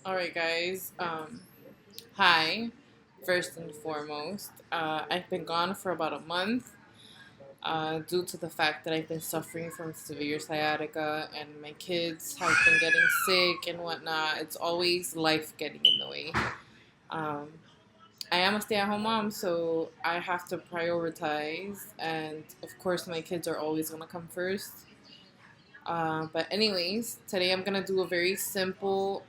Alright guys, hi, first and foremost. I've been gone for about a month due to the fact that I've been suffering from severe sciatica and my kids have been getting sick and whatnot. It's always life getting in the way. Um, I am a stay-at-home mom, so I have to prioritize, and of course my kids are always going to come first. But anyways, today I'm going to do a very simple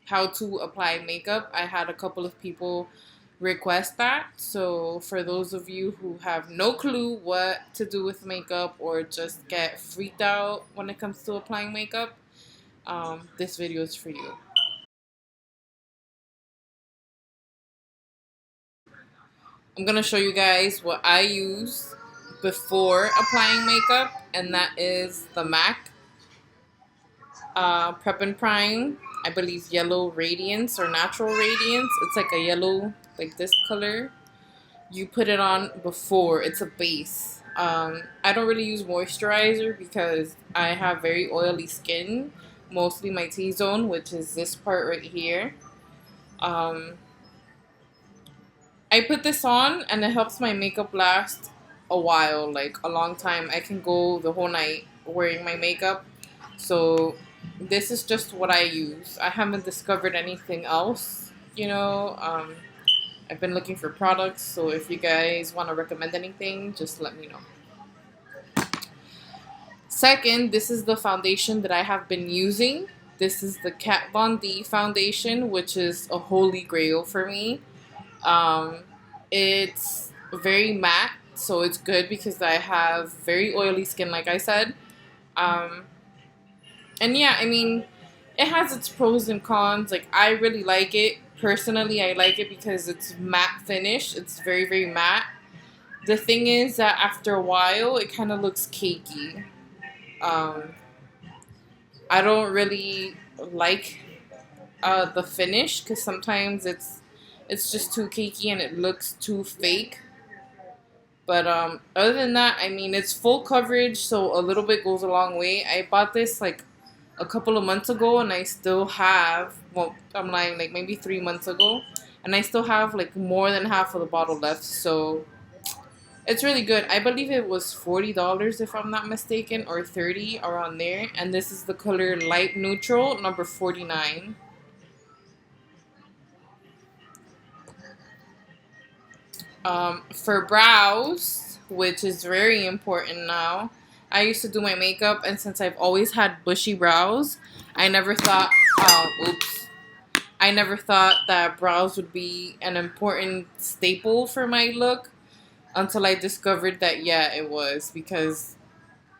how to apply makeup. I had a couple of people request that. So for those of you who have no clue what to do with makeup or just get freaked out when it comes to applying makeup, this video is for you. I'm going to show you guys what I use before applying makeup, and that is the MAC Prep and Prime. I believe Yellow Radiance or Natural Radiance. It's like a yellow, like this color. You put it on before. It's a base. I don't really use moisturizer because I have very oily skin, mostly my T-zone, which is this part right here. Um, I put this on and it helps my makeup last a while, like a long time. I can go the whole night wearing my makeup. So this is just what I use. I haven't discovered anything else, I've been looking for products, so if you guys want to recommend anything, just let me know. Second, this is the foundation that I have been using. This is the Kat Von D foundation, which is a holy grail for me. It's very matte, so it's good because I have very oily skin, like I said. And yeah, I mean, it has its pros and cons. Like, I really like it. Personally, I like it because it's matte finish. It's very, very matte. The thing is that after a while, it kind of looks cakey. Um, I don't really like the finish because sometimes it's just too cakey and it looks too fake. But other than that, I mean, it's full coverage, so a little bit goes a long way. I bought this like a couple of months ago, and I still have, well, I'm lying, like maybe 3 months ago, and I still have like more than half of the bottle left. So it's really good. I believe it was $40 if I'm not mistaken, or 30 around there. And this is the color light neutral, number 49. For brows, which is very important now, I used to do my makeup, and since I've always had bushy brows, I never thought, oops, I never thought that brows would be an important staple for my look until I discovered that, yeah, it was, because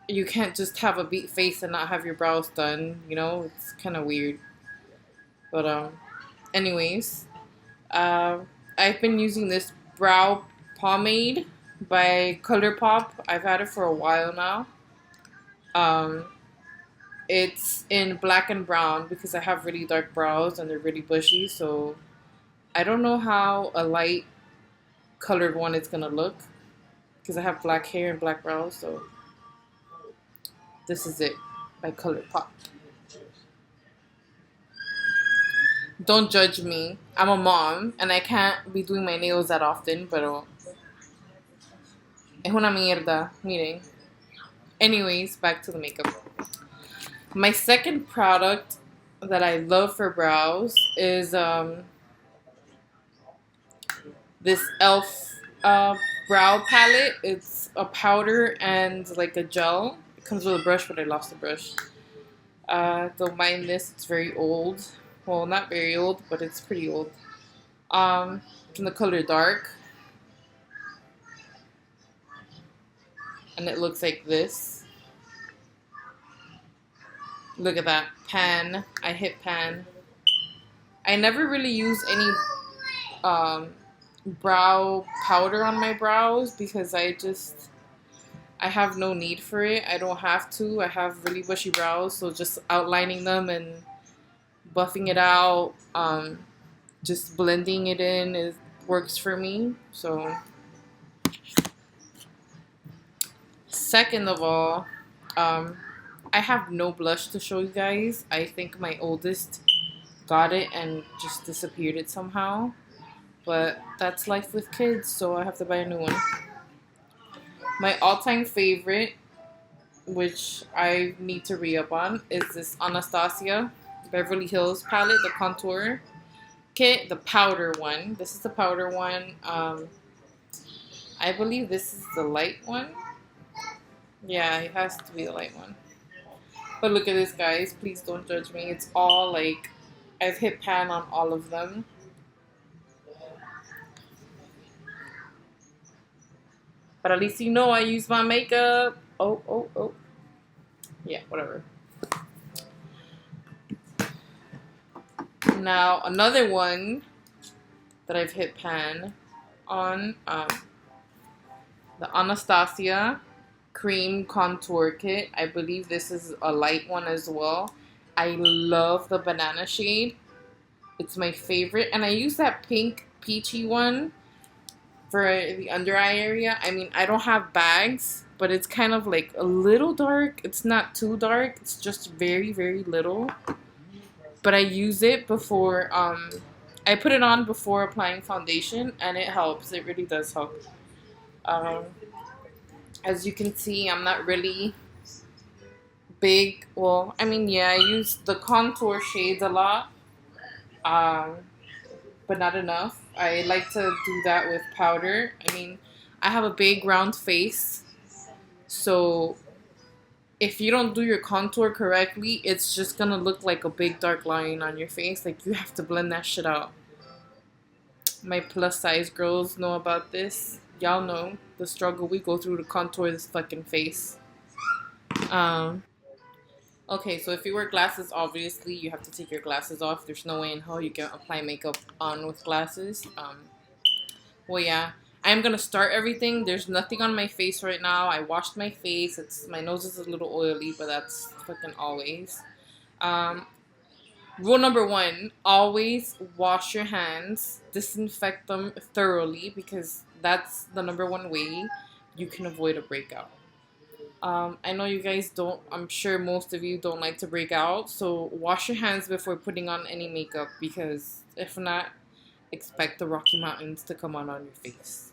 you can't just have a beat face and not have your brows done, it's kind of weird. But, anyways, uh, I've been using this brow pomade by ColourPop. I've had it for a while now. Um, it's in black and brown because I have really dark brows and they're really bushy. So I don't know how a light colored one is gonna look because I have black hair and black brows. So this is it by ColourPop. Don't judge me. I'm a mom and I can't be doing my nails that often, pero es una mierda. Miren. Anyways, back to the makeup. My second product that I love for brows is this e.l.f. Brow palette. It's a powder and like a gel. It comes with a brush, but I lost the brush. Don't mind this. It's very old. Well, not very old, but it's pretty old. From the color dark. And it looks like this. Look at that. Pan. I hit pan. I never really use any brow powder on my brows because I have no need for it. I don't have to. I have really bushy brows, so just outlining them and buffing it out, just blending it in works for me. So second of all, I have no blush to show you guys. I think my oldest got it and just disappeared it somehow. But that's life with kids, so I have to buy a new one. My all-time favorite, which I need to re-up on, is this Anastasia Beverly Hills palette, the contour kit, the powder one. This is the powder one. I believe this is the light one. Yeah, it has to be the light one. But look at this, guys. Please don't judge me. It's all like, I've hit pan on all of them. But at least you know I use my makeup. Oh, oh, oh. Yeah, whatever. Now, another one that I've hit pan on, the Anastasia Cream Contour Kit. I believe this is a light one as well. I love the banana shade. It's my favorite. And I use that pink peachy one for the under eye area. I mean, I don't have bags, but it's kind of like a little dark. It's not too dark. It's just very, very little. But I use it before, I put it on before applying foundation, and it helps. It really does help. Um, as you can see, I'm not really big. Well, I mean, yeah, I use the contour shades a lot, um, but not enough. I like to do that with powder. I mean, I have a big round face, so if you don't do your contour correctly, it's just gonna look like a big dark line on your face. Like, you have to blend that shit out. My plus size girls know about this. Y'all know the struggle we go through to contour this fucking face. Okay, so if you wear glasses, obviously you have to take your glasses off. There's no way in hell you can apply makeup on with glasses. Well, yeah, I'm gonna start everything. There's nothing on my face right now. I washed my face. My nose is a little oily, but that's fucking always. Um, Rule number one: always wash your hands, disinfect them thoroughly, because that's the number one way you can avoid a breakout. I know you guys don't, I'm sure most of you don't like to break out, so wash your hands before putting on any makeup, because if not, expect the Rocky Mountains to come on your face.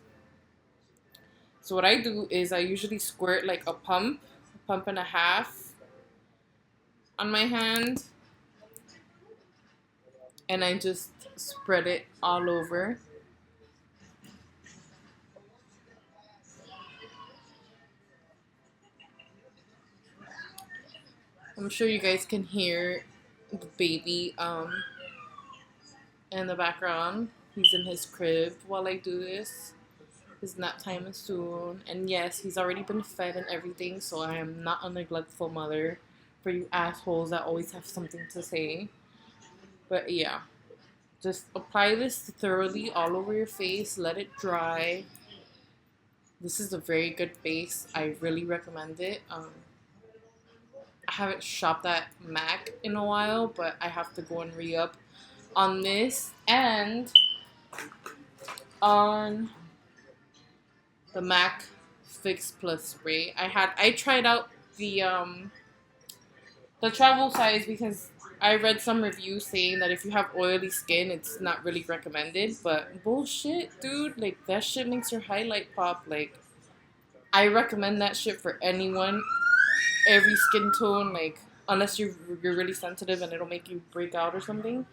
So what I do is I usually squirt like a pump and a half on my hand, and I just spread it all over. I'm sure you guys can hear the baby in the background. He's in his crib while I do this. His nap time is soon. And yes, he's already been fed and everything, so I am not a neglectful mother for you assholes that always have something to say. But yeah, just apply this thoroughly all over your face. Let it dry. This is a very good base. I really recommend it. I haven't shopped at MAC in a while, but I have to go and re-up on this and on the MAC Fix Plus spray. I tried out the travel size because I read some reviews saying that if you have oily skin, it's not really recommended. But bullshit, dude. Like, that shit makes your highlight pop. Like, I recommend that shit for anyone, every skin tone. Like, unless you're really sensitive and it'll make you break out or something.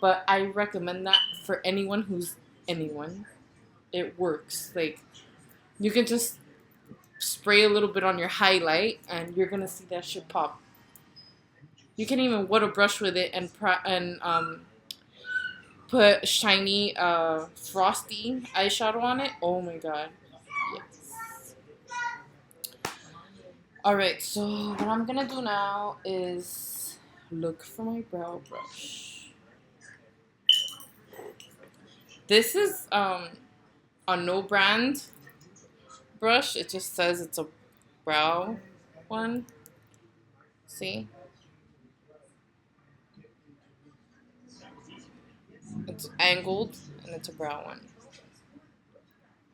But I recommend that for anyone who's anyone. It works. Like, you can just spray a little bit on your highlight and you're gonna see that shit pop. You can even wet a brush with it and put shiny frosty eyeshadow on it. Oh my god. Yes. Alright, so what I'm gonna do now is look for my brow brush. This is a no brand brush. It just says it's a brow one. See? It's angled and it's a brow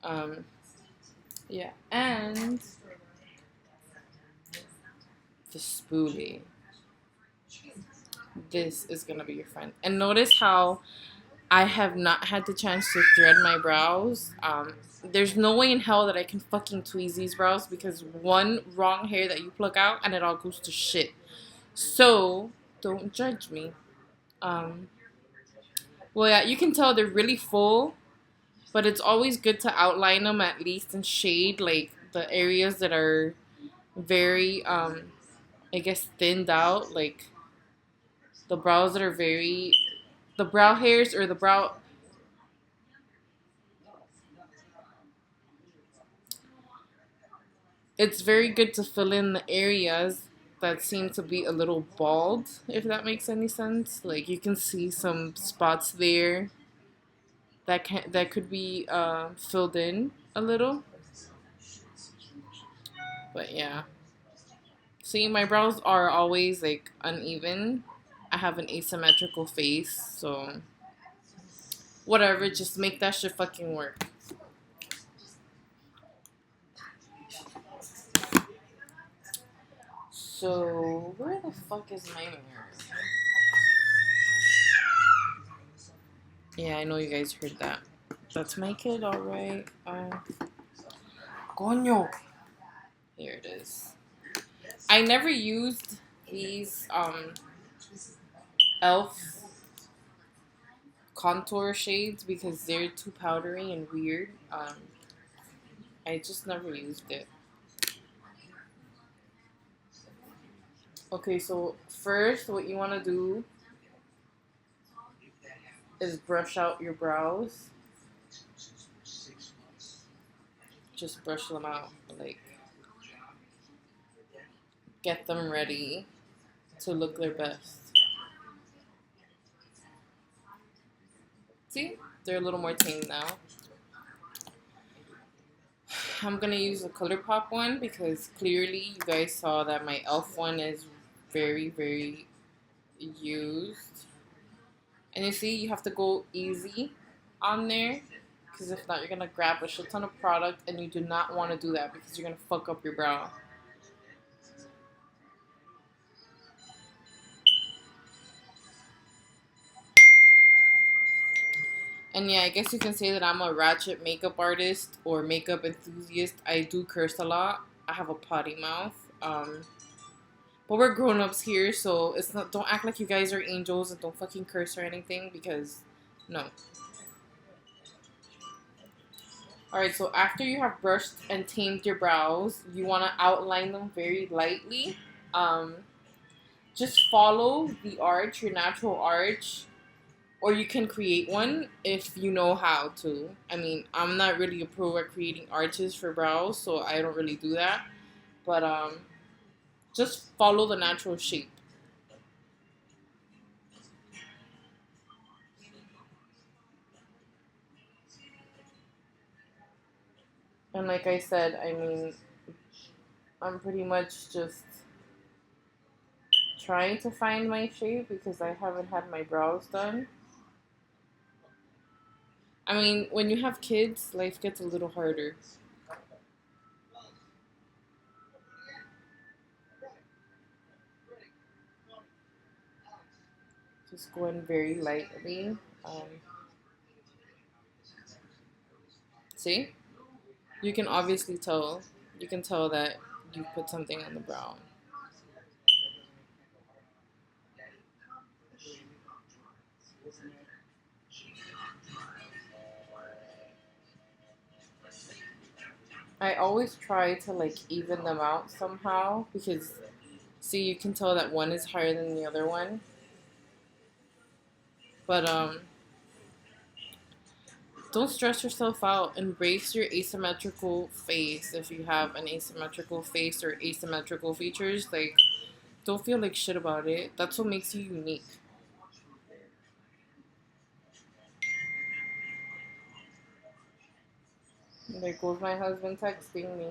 one. Yeah, and the spoolie. this is gonna be your friend. And notice how I have not had the chance to thread my brows. There's no way in hell that I can fucking tweeze these brows because one wrong hair that you pluck out and it all goes to shit. So don't judge me. Um, well, yeah, you can tell they're really full, but it's always good to outline them at least in shade, like the areas that are very, I guess, thinned out, like the brows that are very, the brow hairs or the brow. It's very good to fill in the areas that seem to be a little bald, if that makes any sense. Like you can see some spots there that could be filled in a little. But yeah, see, my brows are always like uneven. I have an asymmetrical face, so whatever. Just make that shit fucking work. So where the fuck is my mirror? Yeah, I know you guys heard that. That's my kid, alright. Coño. Here it is. I never used these elf contour shades because they're too powdery and weird. I just never used it. Okay, so first what you want to do is brush out your brows. Just brush them out, like get them ready to look their best. See? They're a little more tame now. I'm gonna use a ColourPop one because clearly you guys saw that my e.l.f. one is very, very used. And you see, you have to go easy on there because if not, you're gonna grab a shit ton of product and you do not want to do that because you're gonna fuck up your brow. And yeah, I guess you can say that I'm a ratchet makeup artist or makeup enthusiast. I do curse a lot. I have a potty mouth. But we're grown-ups here, so it's not. Don't act like you guys are angels and don't fucking curse or anything because, no. Alright, so after you have brushed and tamed your brows, you want to outline them very lightly. Just follow the arch, your natural arch, or you can create one if you know how to. I mean, I'm not really a pro at creating arches for brows, so I don't really do that. But just follow the natural shape. And like I said, I mean, I'm pretty much just trying to find my shape because I haven't had my brows done. I mean, when you have kids, life gets a little harder. Just going very lightly. See? You can obviously tell. You can tell that you put something on the brow. I always try to like even them out somehow because see, you can tell that one is higher than the other one. But don't stress yourself out. Embrace your asymmetrical face if you have an asymmetrical face or asymmetrical features. Like, don't feel like shit about it. That's what makes you unique. There goes my husband texting me.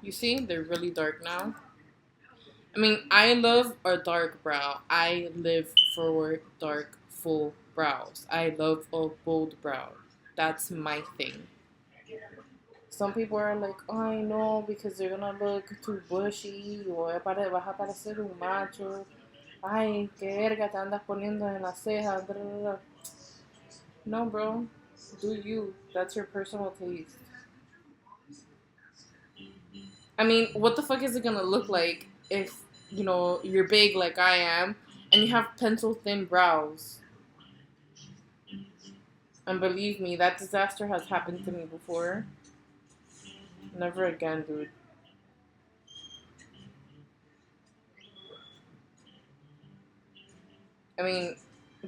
You see, they're really dark now. I mean, I love a dark brow. I live for dark, full brows. I love a bold brow. That's my thing. Some people are like, oh, I know, because they're gonna look too bushy, o vas a parecer un macho. Ay, qué verga te andas poniendo en las cejas. No, bro. Do you. That's your personal taste. I mean, what the fuck is it gonna look like if, you're big like I am and you have pencil thin brows? And believe me, that disaster has happened to me before. Never again, dude. I mean,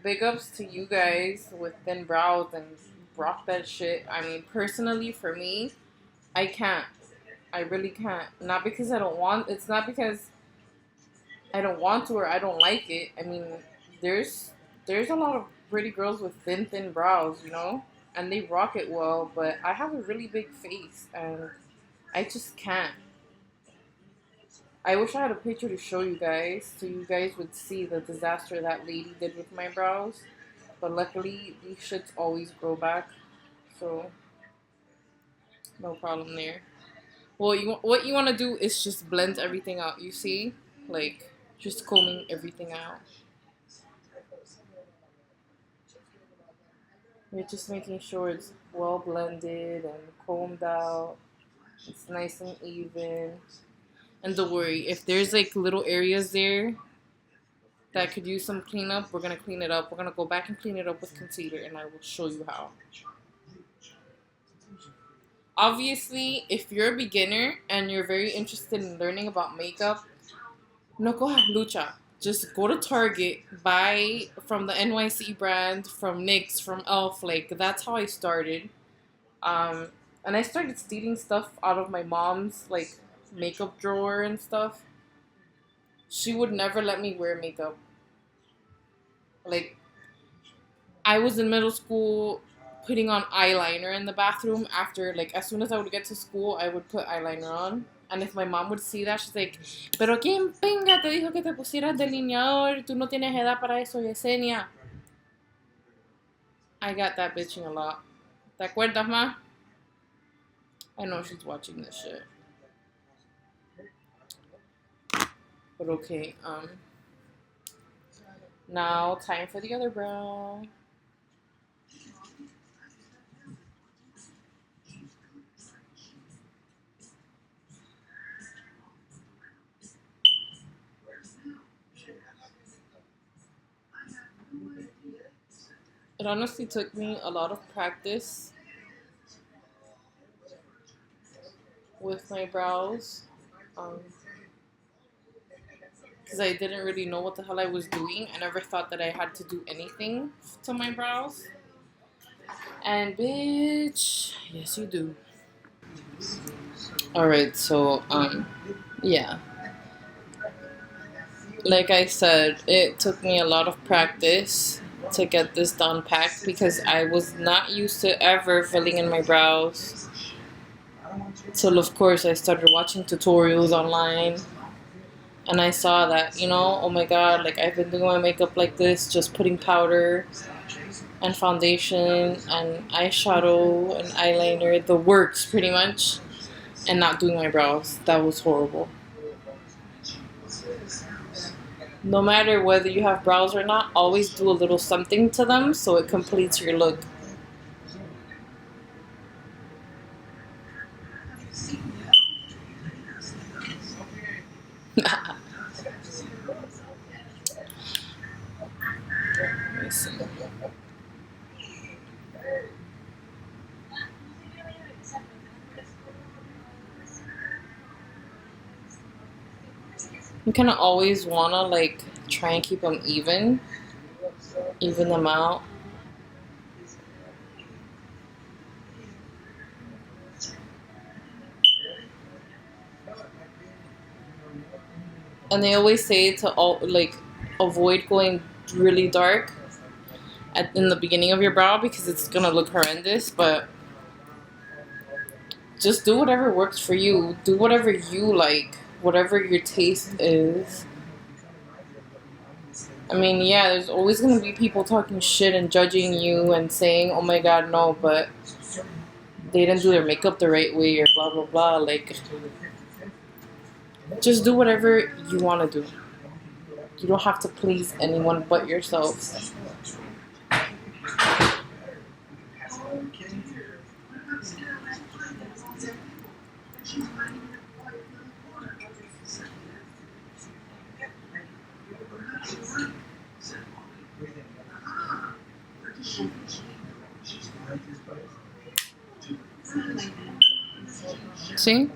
big ups to you guys with thin brows and rock that shit. I mean, personally, for me, I can't. I really can't. Not because I don't want. It's not because I don't want to or I don't like it. I mean, there's there's a lot of pretty girls with thin brows, and they rock it well. But I have a really big face, and I just can't. I wish I had a picture to show you guys, so you guys would see the disaster that lady did with my brows. But luckily, these shits always grow back, so no problem there. Well, what you want to do is just blend everything out. You see, like just combing everything out. You're just making sure it's well blended and combed out. It's nice and even. And don't worry, if there's like little areas there that could use some cleanup, we're gonna clean it up. We're gonna go back and clean it up with concealer, and I will show you how. Obviously, if you're a beginner and you're very interested in learning about makeup, no cojas lucha. Just go to Target, buy from the NYC brand, from NYX, from Elf. Like, that's how I started. Um, and I started stealing stuff out of my mom's, like, makeup drawer and stuff. She would never let me wear makeup. Like, I was in middle school putting on eyeliner in the bathroom after, like, as soon as I would get to school, I would put eyeliner on. And if my mom would see that, she's like, pero quién pinga te dijo que te pusieras delineador? Tú no tienes edad para eso, Yesenia. I got that bitching a lot. ¿Te acuerdas, ma? I know she's watching this shit. But okay, now time for the other brow. It honestly took me a lot of practice with my brows. Because I didn't really know what the hell I was doing. I never thought that I had to do anything to my brows. And bitch, yes you do. Alright, so, yeah. Like I said, it took me a lot of practice to get this down packed because I was not used to ever filling in my brows. Till of course I started watching tutorials online. And I saw that, oh my god, like I've been doing my makeup like this, just putting powder and foundation and eyeshadow and eyeliner, the works pretty much, and not doing my brows. That was horrible. No matter whether you have brows or not, always do a little something to them so it completes your look. Let me see. You kind of always want to like try and keep them even them out. And they always say to avoid going really dark in the beginning of your brow because it's gonna look horrendous, but just do whatever works for you. Do whatever you like, whatever your taste is. I mean, yeah, there's always gonna be people talking shit and judging you and saying, "Oh my God, no," but they didn't do their makeup the right way or blah blah blah. Like, just do whatever you want to do. You don't have to please anyone but yourself. See?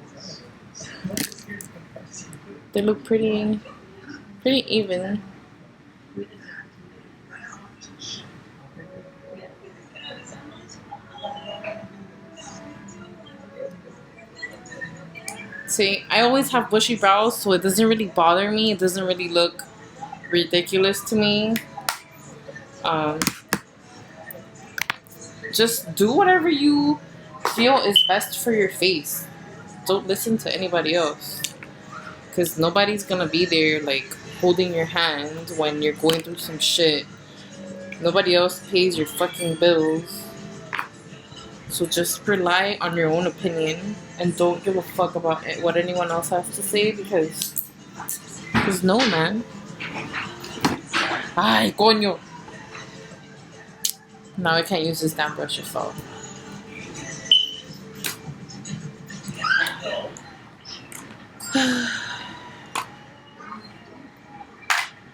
They look pretty even. See, I always have bushy brows, so it doesn't really bother me. It doesn't really look ridiculous to me. Just do whatever you feel is best for your face. Don't listen to anybody else. Because nobody's gonna be there, like, holding your hand when you're going through some shit. Nobody else pays your fucking bills. So just rely on your own opinion and don't give a fuck about what anyone else has to say because no, man. Ay, coño. Now I can't use this damn brush yourself.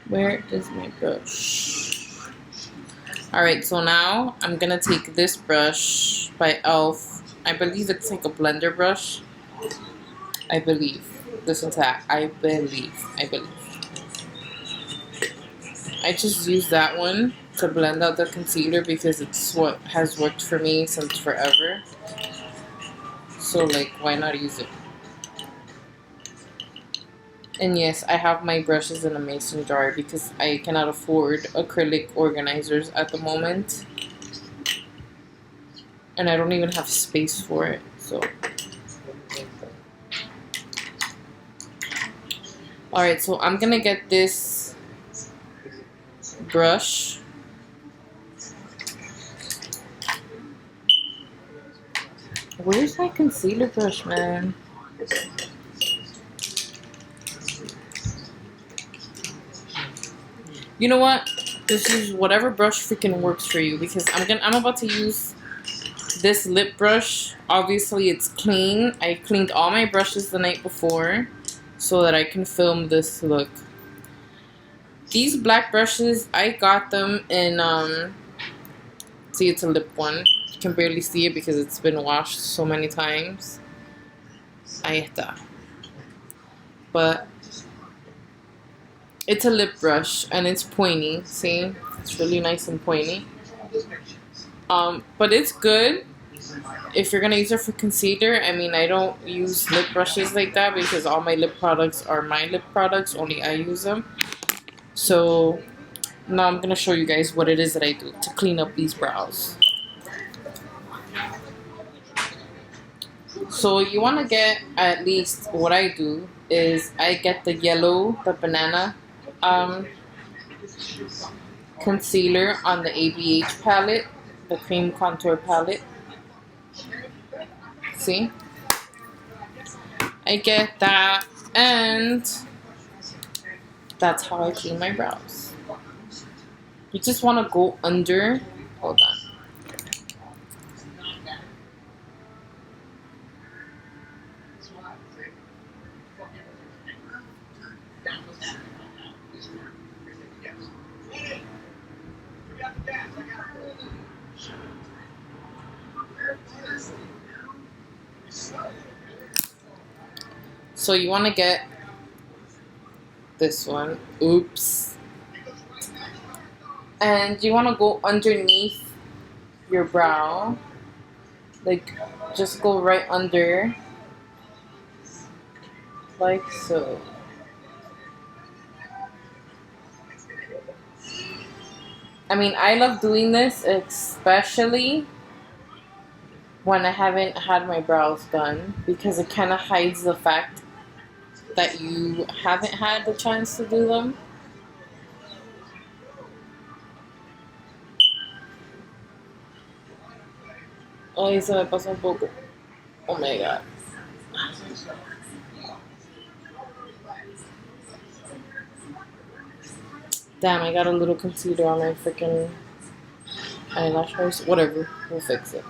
Where is my brush? Alright, so now I'm gonna take this brush by e.l.f. I believe it's like a blender brush. I believe. Listen to that. I believe. I just use that one to blend out the concealer because it's what has worked for me since forever. So, like, why not use it? And yes, I have my brushes in a mason jar because I cannot afford acrylic organizers at the moment. And I don't even have space for it, so. Alright, so I'm gonna get this brush. Where's my concealer brush, man? You know what? Just use whatever brush freaking works for you because I'm about to use this lip brush. Obviously it's clean. I cleaned all my brushes the night before so that I can film this look. These black brushes, I got them in see, it's a lip one. You can barely see it because it's been washed so many times. Ahí está. But it's a lip brush and it's pointy. See? It's really nice and pointy. But it's good if you're gonna use it for concealer. I mean, I don't use lip brushes like that because all my lip products are my lip products. Only I use them. So now I'm gonna show you guys what it is that I do to clean up these brows. So you want to get, at least what I do is I get the yellow, the banana concealer on the ABH palette, the cream contour palette. See? I get that, and that's how I clean my brows. You just want to go under. Hold on. So you want to get this one. Oops. And you want to go underneath your brow. Like, just go right under. Like so. I mean, I love doing this, especially when I haven't had my brows done, because it kind of hides the fact that you haven't had the chance to do them. Ay, se me pasó un poco. Oh my god. Damn, I got a little concealer on my freaking eyelashes. Whatever, we'll fix it.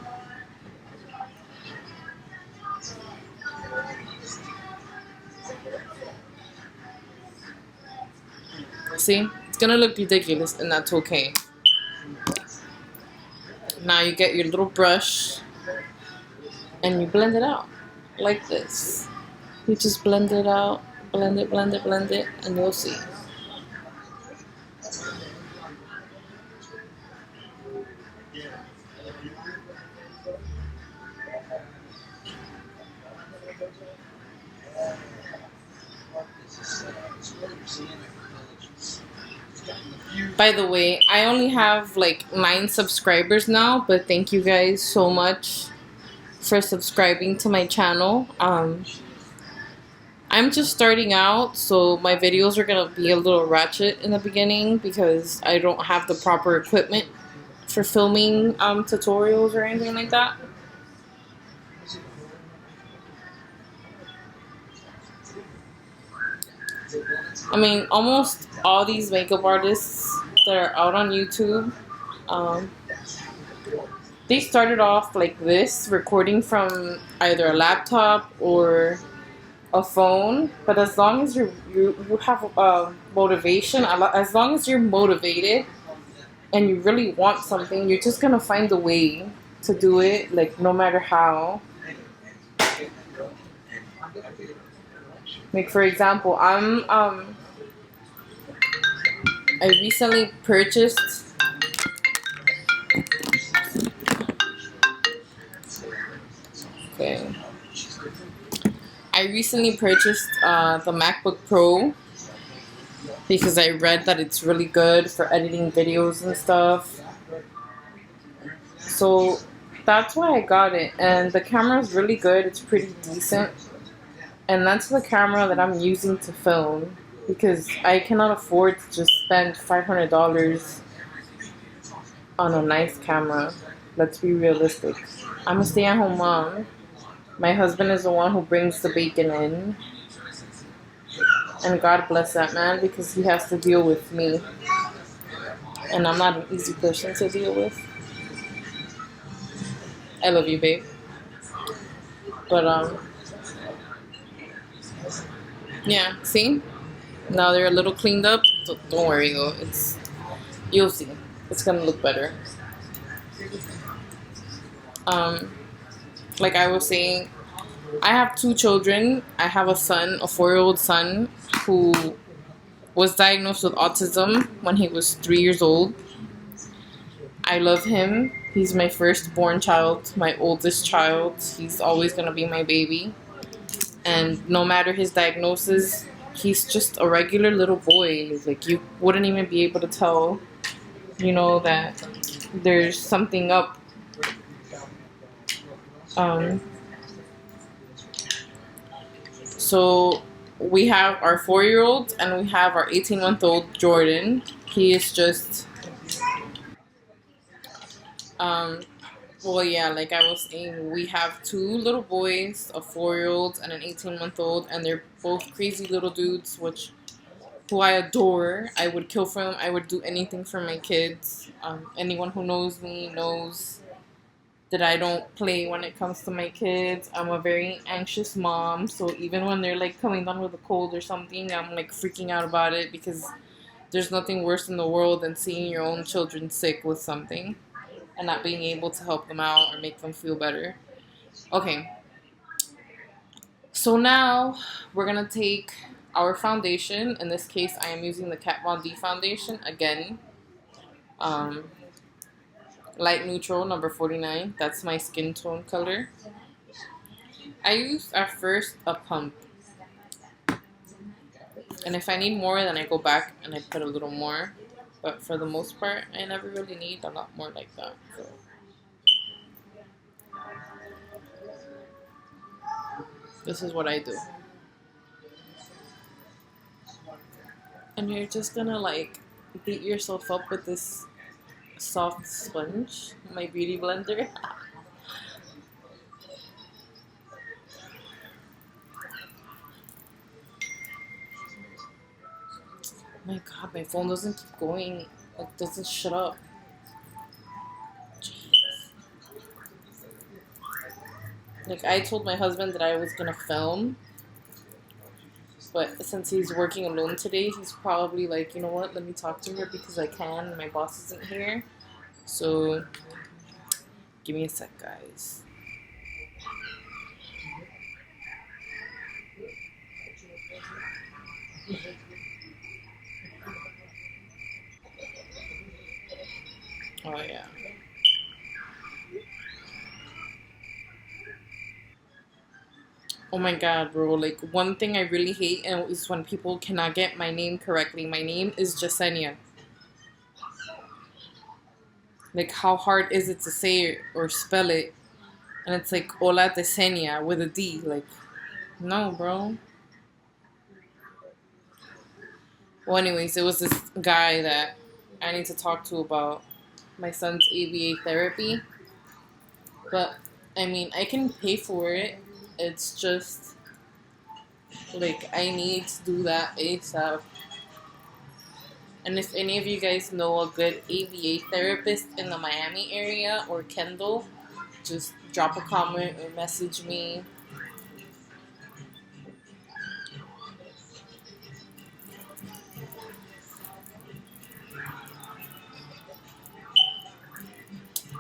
See? It's gonna look ridiculous, and that's okay. Now you get your little brush and you blend it out like this. You just blend it out, blend it, blend it, blend it, and you'll see. By the way, I only have like 9 subscribers now, but thank you guys so much for subscribing to my channel. I'm just starting out, so my videos are gonna be a little ratchet in the beginning because I don't have the proper equipment for filming tutorials or anything like that. I mean, almost all these makeup artists that are out on YouTube, um, they started off like this, recording from either a laptop or a phone. But as long as you have motivation, as long as you're motivated and you really want something, you're just gonna find a way to do it, like no matter how. Like for example, I recently purchased okay. I recently purchased the MacBook Pro because I read that it's really good for editing videos and stuff. So that's why I got it, and the camera is really good. It's pretty decent, and that's the camera that I'm using to film because I cannot afford to just spend $500 on a nice camera. Let's be realistic. I'm a stay-at-home mom. My husband is the one who brings the bacon in, and God bless that man because he has to deal with me, and I'm not an easy person to deal with. I love you, babe. But yeah. See, now they're a little cleaned up. Don't worry though. You'll see. It's gonna look better. Um, like I was saying, I have 2 children. I have a son, a 4-year-old son, who was diagnosed with autism when he was 3 years old. I love him. He's my firstborn child, my oldest child. He's always gonna be my baby. And no matter his diagnosis, he's just a regular little boy. Like you wouldn't even be able to tell, that there's something up. So we have our 4-year-old and we have our 18-month-old Jordan. He is just well, yeah, like I was saying, we have 2 little boys, a 4-year-old and an 18-month-old, and they're both crazy little dudes, who I adore. I would kill for them. I would do anything for my kids. Anyone who knows me knows that I don't play when it comes to my kids. I'm a very anxious mom, so even when they're like coming down with a cold or something, I'm like freaking out about it because there's nothing worse in the world than seeing your own children sick with something and not being able to help them out or make them feel better. Okay, so now we're gonna take our foundation. In this case, I am using the Kat Von D foundation again. Light neutral number 49. That's my skin tone color. I used at first a pump, and if I need more, then I go back and I put a little more. But for the most part, I never really need a lot more like that. So. This is what I do. And you're just gonna like beat yourself up with this soft sponge, my beauty blender. My God, my phone doesn't keep going. It doesn't shut up. Jeez. Like, I told my husband that I was gonna film, but since he's working alone today, he's probably like, you know what, let me talk to her because I can. My boss isn't here. So, give me a sec, guys. Oh, yeah. Oh my God, bro. Like, one thing I really hate is when people cannot get my name correctly. My name is Jasenia. Like, how hard is it to say it or spell it? And it's like, Hola Tesenia with a D. Like, no, bro. Well, anyways, it was this guy that I need to talk to about my son's ABA therapy. But, I mean, I can pay for it. It's just, like, I need to do that ASAP. And if any of you guys know a good ABA therapist in the Miami area or Kendall, just drop a comment or message me.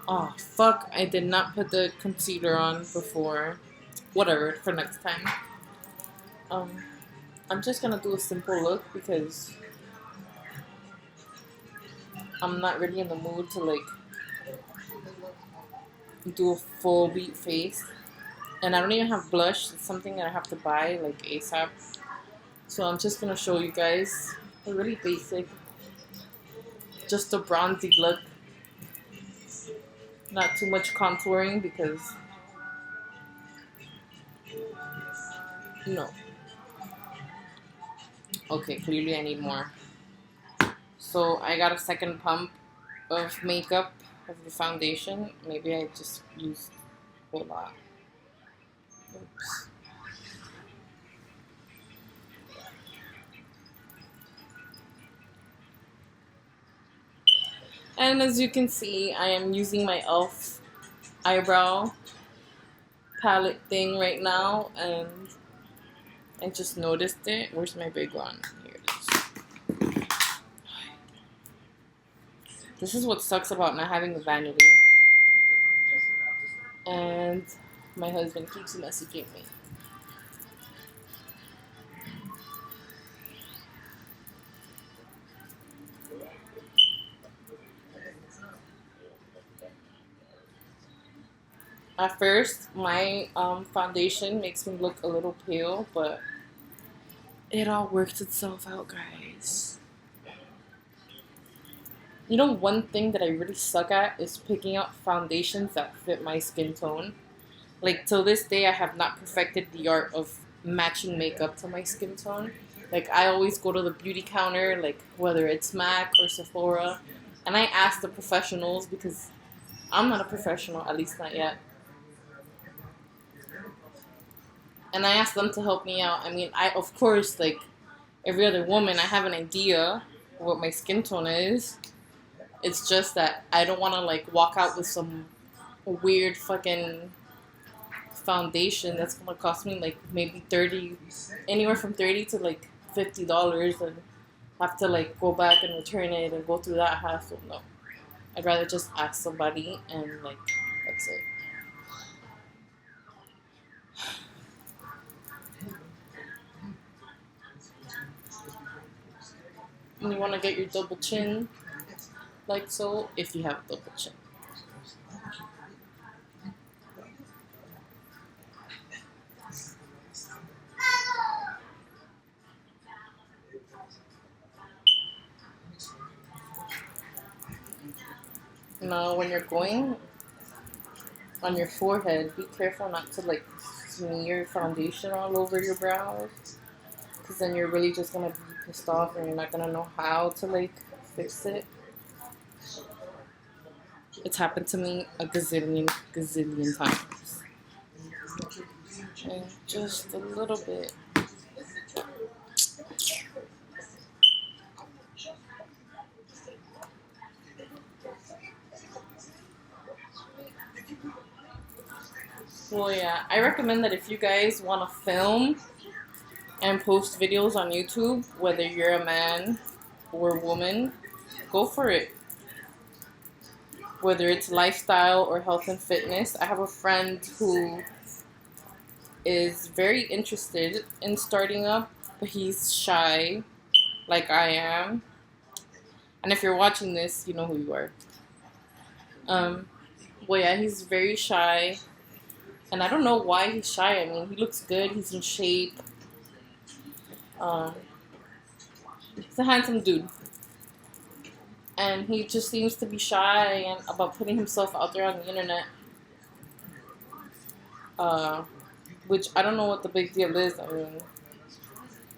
Oh, fuck. I did not put the concealer on before. Whatever, for next time. Um, I'm just gonna do a simple look because I'm not really in the mood to, like, do a full beat face. And I don't even have blush. It's something that I have to buy, like, ASAP. So I'm just gonna show you guys a really basic, just a bronzy look. Not too much contouring because, no. Okay, clearly I need more. So I got a second pump of makeup of the foundation. Maybe I just used a whole lot. Oops. And as you can see, I am using my e.l.f. eyebrow palette thing right now, and I just noticed it. Where's my big one? Here it is. This is what sucks about not having a vanity. And my husband keeps messaging me. At first, my foundation makes me look a little pale, but it all works itself out, guys. You know, one thing that I really suck at is picking out foundations that fit my skin tone. Like, till this day, I have not perfected the art of matching makeup to my skin tone. Like, I always go to the beauty counter, like, whether it's MAC or Sephora, and I ask the professionals because I'm not a professional, at least not yet. And I ask them to help me out. I mean, of course, like every other woman, I have an idea what my skin tone is. It's just that I don't want to, like, walk out with some weird fucking foundation that's gonna cost me like maybe anywhere from $30 to like $50, and have to, like, go back and return it and go through that hassle. No, I'd rather just ask somebody and, like, that's it. And you want to get your double chin, like so, if you have a double chin. Now, when you're going on your forehead, be careful not to, like, smear foundation all over your brows, because then you're really just gonna be pissed off and you're not gonna know how to, like, fix it. It's happened to me a gazillion times. And just a little bit. Well, yeah, I recommend that if you guys want to film and post videos on YouTube, whether you're a man or a woman, go for it. Whether it's lifestyle or health and fitness. I have a friend who is very interested in starting up, but he's shy, like I am. And if you're watching this, you know who you are. Um, well, yeah, he's very shy, and I don't know why he's shy. I mean, he looks good. He's in shape. Um, he's a handsome dude, and he just seems to be shy and about putting himself out there on the internet. Uh, which I don't know what the big deal is. I mean,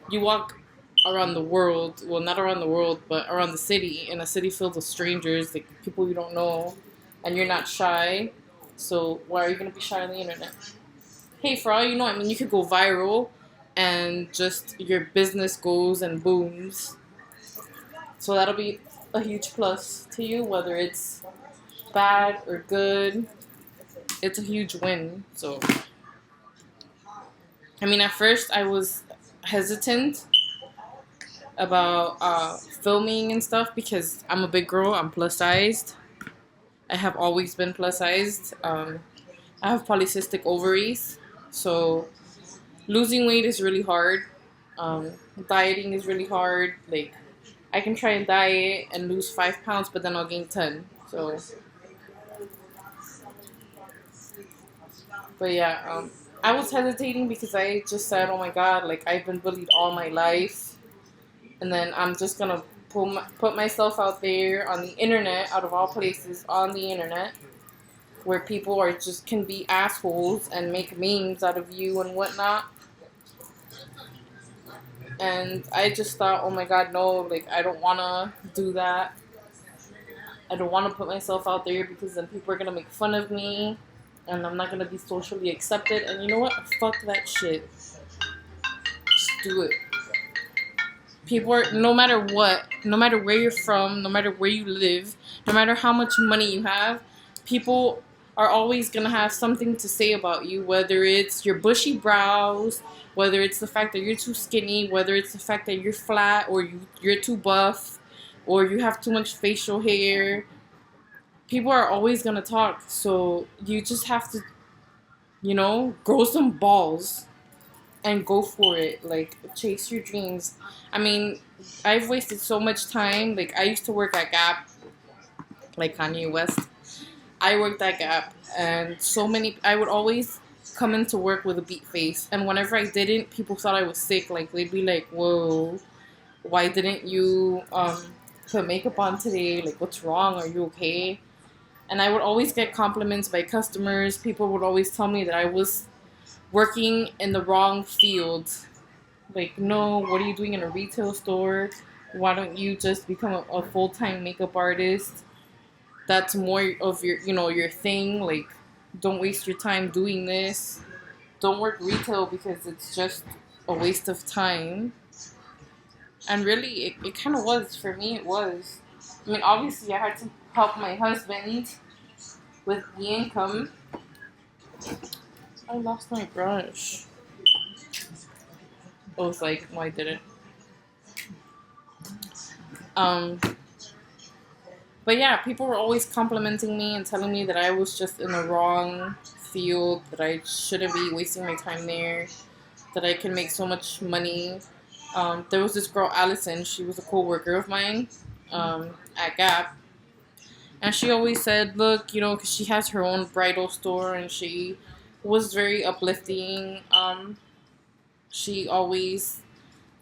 you walk around the world, well, not around the world, but around the city, in a city filled with strangers, like people you don't know, and you're not shy. So why are you gonna be shy on the internet? Hey, for all you know, I mean, you could go viral, and just your business goes and booms. So that'll be a huge plus to you, whether it's bad or good. It's a huge win. So, I mean, at first I was hesitant about filming and stuff because I'm a big girl. I'm plus sized. I have always been plus sized. I have polycystic ovaries, so losing weight is really hard. Um, Dieting is really hard. Like I can try and diet and lose 5 pounds, but then I'll gain 10. So, but yeah, I was hesitating because I just said, "Oh my God, like I've been bullied all my life." And then I'm just gonna put myself out there on the internet, out of all places, on the internet, where people are just can be assholes and make memes out of you and whatnot. And I just thought, oh my God, no, like I don't wanna do that. I don't wanna put myself out there because then people are gonna make fun of me, and I'm not gonna be socially accepted. And you know what? Fuck that shit. Just do it. People are, no matter what, no matter where you're from, no matter where you live, no matter how much money you have, people are always going to have something to say about you, whether it's your bushy brows, whether it's the fact that you're too skinny, whether it's the fact that you're flat or you're too buff or you have too much facial hair. People are always going to talk, so you just have to, grow some balls and go for it. Like, chase your dreams. I mean, I've wasted so much time. Like, I used to work at Gap, like Kanye West. I worked at Gap, and I would always come into work with a beat face. And whenever I didn't, people thought I was sick. Like, they'd be like, whoa, why didn't you put makeup on today? Like, what's wrong? Are you okay? And I would always get compliments by customers. People would always tell me that I was working in the wrong field. Like, no, what are you doing in a retail store? Why don't you just become a full-time makeup artist? That's more of your thing. Like, don't waste your time doing this. Don't work retail because it's just a waste of time. And really, it kind of was. For me, it was. I mean, obviously, I had to help my husband with the income. I lost my brush. I was like, no, I didn't. But yeah, people were always complimenting me and telling me that I was just in the wrong field, that I shouldn't be wasting my time there, that I can make so much money. There was this girl, Allison. She was a co-worker of mine at Gap. And she always said, look, because she has her own bridal store, and she was very uplifting. She always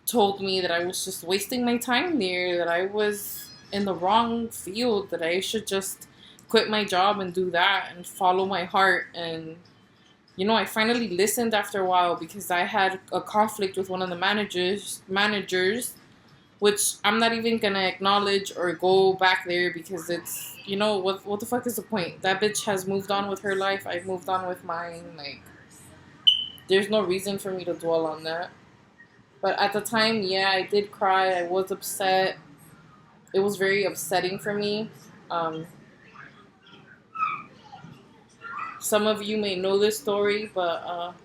told me that I was just wasting my time there, that I was in the wrong field, that I should just quit my job and do that and follow my heart. And, I finally listened after a while because I had a conflict with one of the managers, which I'm not even going to acknowledge or go back there because it's, what the fuck is the point? That bitch has moved on with her life. I've moved on with mine. Like, there's no reason for me to dwell on that. But at the time, yeah, I did cry. I was upset. It was very upsetting for me. Some of you may know this story, but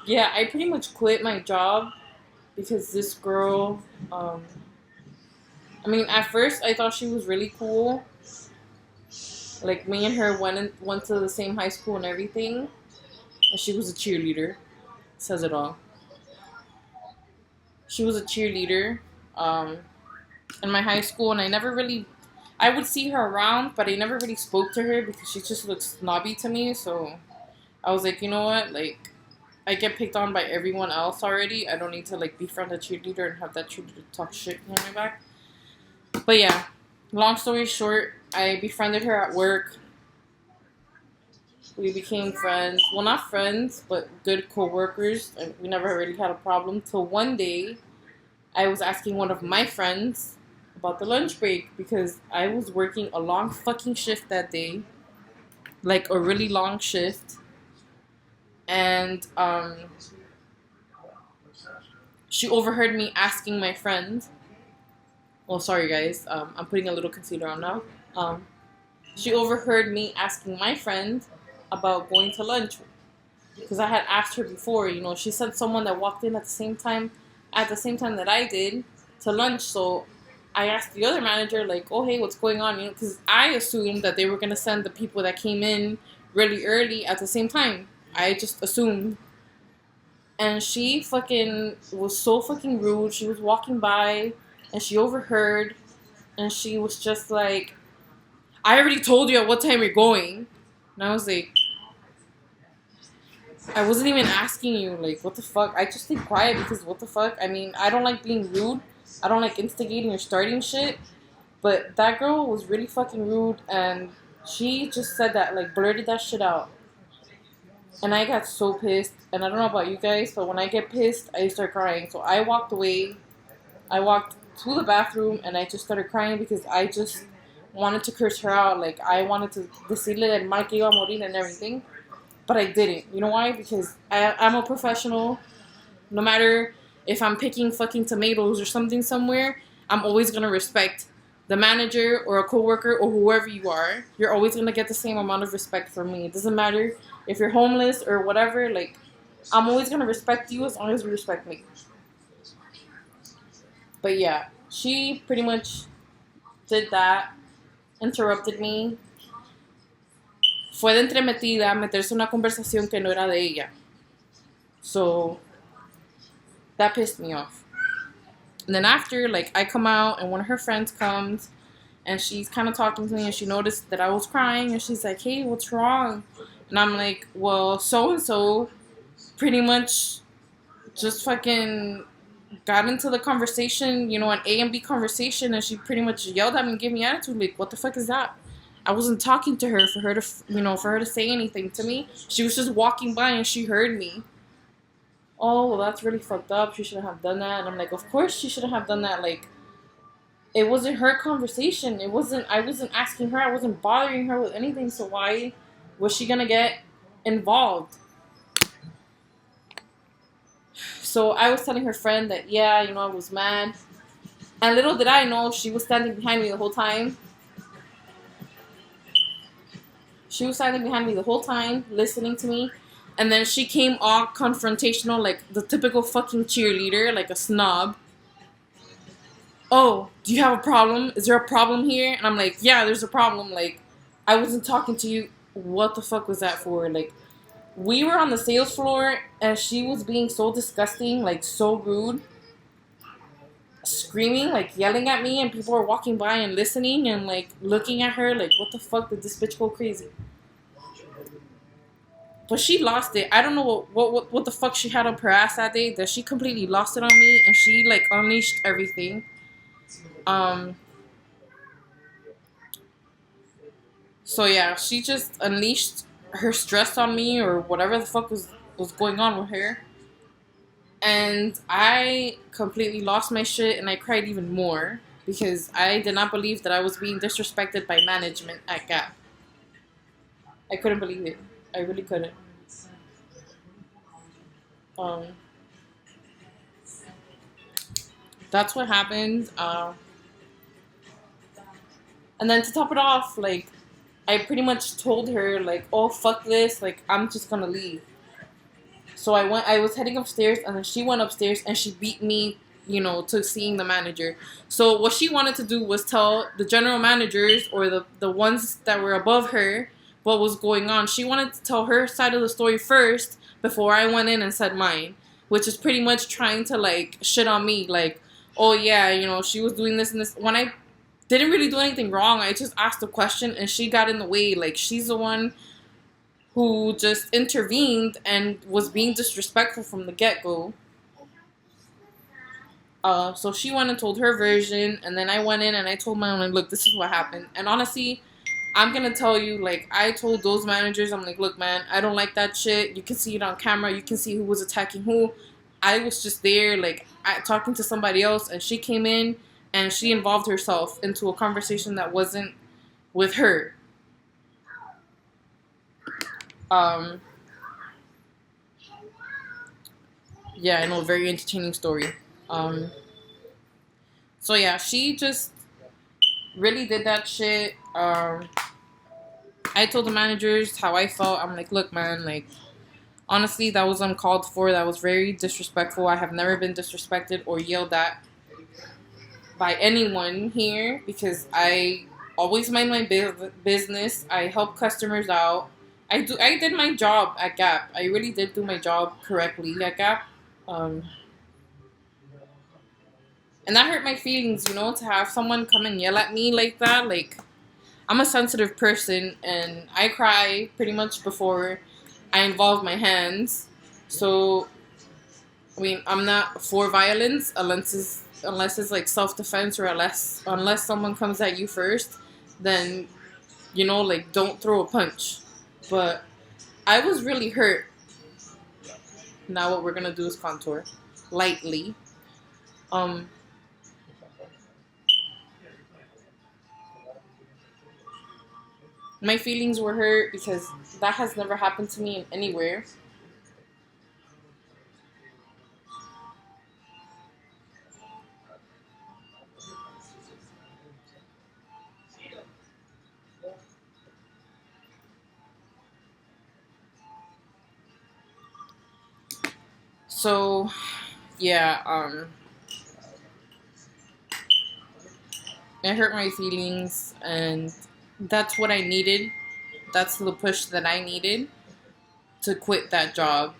yeah, I pretty much quit my job because this girl. I mean, at first I thought she was really cool. Like me and her went to the same high school and everything, and she was a cheerleader. Says it all. She was a cheerleader um, in my high school, and I would see her around, but I never really spoke to her because she just looked snobby to me. So I was like, you know what, like I get picked on by everyone else already. I don't need to like befriend a cheerleader and have that cheerleader talk shit behind my back. But yeah, long story short, I befriended her at work. We became friends. Well, not friends, but good co-workers. And we never really had a problem till one day I was asking one of my friends about the lunch break because I was working a long fucking shift that day, like a really long shift. And she overheard me asking my friend. Well, sorry guys, I'm putting a little concealer on now. She overheard me asking my friend about going to lunch because I had asked her before. You know, she said someone that walked in at the same time that I did to lunch. So I asked the other manager, like, "Oh, hey, what's going on?" You know, because I assumed that they were gonna send the people that came in really early at the same time. I just assumed. And she fucking was so fucking rude. She was walking by and she overheard and she was just like, "I already told you at what time you're going." And I was like, I wasn't even asking you, like, what the fuck? I just stayed quiet because what the fuck? I mean, I don't like being rude. I don't like instigating or starting shit. But that girl was really fucking rude and she just said that, like, blurted that shit out. And I got so pissed. And I don't know about you guys, but when I get pissed, I start crying. So I walked away. I walked to the bathroom and I just started crying because I just wanted to curse her out. Like, I wanted to decirle del mal que iba a morir and everything. But I didn't. You know why? Because I'm a professional. No matter if I'm picking fucking tomatoes or something somewhere, I'm always going to respect the manager or a coworker or whoever you are. You're always going to get the same amount of respect from me. It doesn't matter if you're homeless or whatever. Like, I'm always going to respect you as long as you respect me. But yeah, she pretty much did that. Interrupted me. Fue de entremetida a meterse en una conversación que no era de ella. So that pissed me off. And then after, like, I come out and one of her friends comes and she's kind of talking to me and she noticed that I was crying and she's like, "Hey, what's wrong?" And I'm like, "Well, so and so pretty much just fucking got into the conversation, you know, an A and B conversation, and she pretty much yelled at me and gave me attitude. Like, what the fuck is that?" I wasn't talking to her for her to, for her to say anything to me. She was just walking by and she heard me. "Oh, well, that's really fucked up. She shouldn't have done that." And I'm like, of course she shouldn't have done that. Like, it wasn't her conversation. I wasn't asking her. I wasn't bothering her with anything. So why was she gonna get involved? So I was telling her friend that, yeah, I was mad. And little did I know, she was standing behind me the whole time. She was standing behind me the whole time, listening to me. And then she came all confrontational, like the typical fucking cheerleader, like a snob. "Oh, do you have a problem? Is there a problem here?" And I'm like, "Yeah, there's a problem. Like, I wasn't talking to you. What the fuck was that for?" Like, we were on the sales floor and she was being so disgusting, like so rude, screaming, like yelling at me, and people were walking by and listening and like looking at her like, what the fuck, did this bitch go crazy? But she lost it. I don't know what the fuck she had up her ass that day that she completely lost it on me and she like unleashed everything. So yeah, she just unleashed her stress on me or whatever the fuck was going on with her. And I completely lost my shit and I cried even more because I did not believe that I was being disrespected by management at Gap. I couldn't believe it. I really couldn't. Um, that's what happened. And then to top it off, like, I pretty much told her like, oh fuck this, like I'm just gonna leave. So I was heading upstairs, and then she went upstairs and she beat me, to seeing the manager. So what she wanted to do was tell the general managers, or the ones that were above her, what was going on. She wanted to tell her side of the story first before I went in and said mine, which is pretty much trying to like shit on me, like, oh yeah, she was doing this and this when I didn't really do anything wrong. I just asked a question and she got in the way. Like, she's the one who just intervened and was being disrespectful from the get-go. So she went and told her version, and then I went in and I told my own, like, look, this is what happened. And honestly, I'm gonna tell you, like, I told those managers, I'm like, look, man, I don't like that shit. You can see it on camera. You can see who was attacking who. I was just there, like, talking to somebody else, and she came in and she involved herself into a conversation that wasn't with her. Yeah, I know, very entertaining story. So yeah, she just really did that shit. I told the managers how I felt. I'm like, look, man, like, honestly, that was uncalled for. That was very disrespectful. I have never been disrespected or yelled at by anyone here because I always mind my business. I help customers out. I did my job at Gap. I really did do my job correctly at Gap. And that hurt my feelings, to have someone come and yell at me like that. Like, I'm a sensitive person, and I cry pretty much before I involve my hands. So, I mean, I'm not for violence unless it's like self-defense, or unless someone comes at you first, then, like, don't throw a punch. But I was really hurt. Now what we're gonna do is contour lightly. My feelings were hurt because that has never happened to me anywhere. So, yeah, it hurt my feelings, and that's what I needed. That's the push that I needed to quit that job.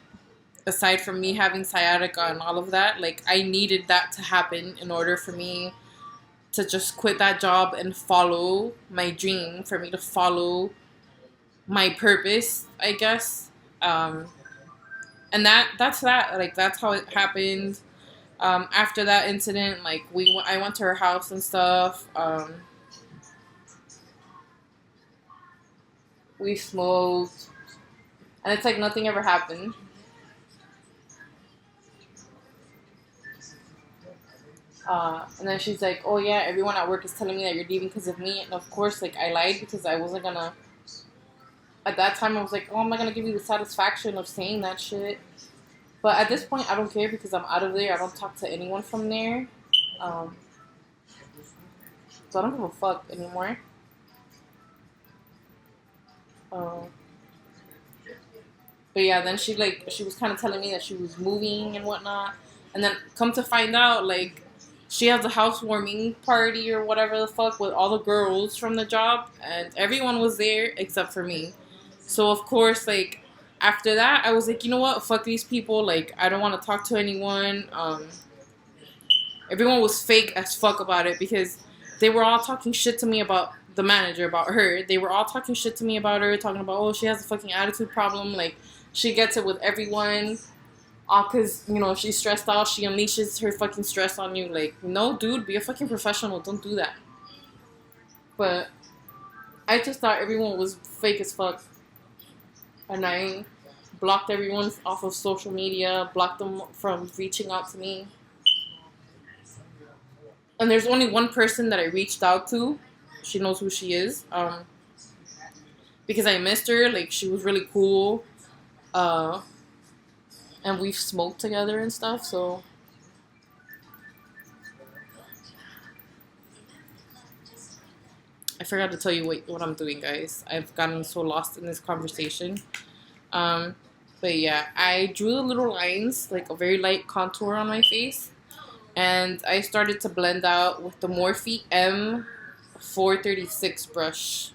Aside from me having sciatica and all of that, like, I needed that to happen in order for me to just quit that job and follow my dream, for me to follow my purpose, I guess. And that's that. Like, that's how it happened. After that incident, like, I went to her house and stuff. We smoked, and it's like nothing ever happened. And then she's like, oh yeah, everyone at work is telling me that you're leaving because of me. And of course, like, I lied because I wasn't gonna, at that time I was like, oh, I'm not gonna give you the satisfaction of saying that shit. But at this point, I don't care because I'm out of there. I don't talk to anyone from there. So I don't give a fuck anymore. But yeah, then she was kind of telling me that she was moving and whatnot. And then come to find out, like, she has a housewarming party or whatever the fuck with all the girls from the job. And everyone was there except for me. So, of course, like, after that, I was like, you know what? Fuck these people. Like, I don't want to talk to anyone. Everyone was fake as fuck about it because they were all talking shit to me about the manager, about her. They were all talking shit to me about her, talking about, oh, she has a fucking attitude problem. Like, she gets it with everyone. Because, she's stressed out. She unleashes her fucking stress on you. Like, no, dude, be a fucking professional. Don't do that. But I just thought everyone was fake as fuck. And I blocked everyone off of social media, blocked them from reaching out to me. And there's only one person that I reached out to. She knows who she is. Because I missed her. Like, she was really cool. And we've smoked together and stuff, so. I forgot to tell you what I'm doing, guys. I've gotten so lost in this conversation. But yeah, I drew the little lines, like a very light contour on my face. And I started to blend out with the Morphe M436 brush.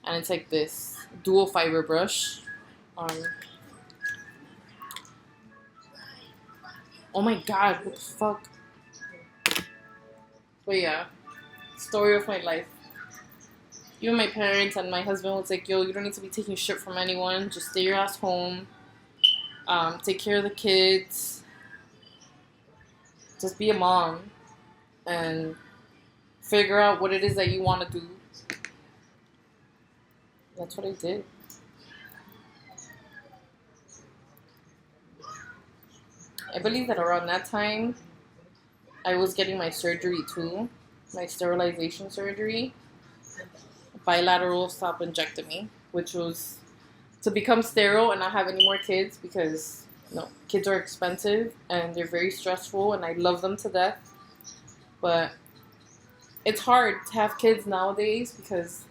And it's like this dual fiber brush. Oh my god, what the fuck? But yeah, story of my life. Even my parents and my husband was like, yo, you don't need to be taking shit from anyone. Just stay your ass home. Take care of the kids. Just be a mom. And figure out what it is that you want to do. That's what I did. I believe that around that time, I was getting my surgery too. My sterilization surgery. Bilateral salpingectomy, which was to become sterile and not have any more kids because kids are expensive and they're very stressful and I love them to death. But it's hard to have kids nowadays because,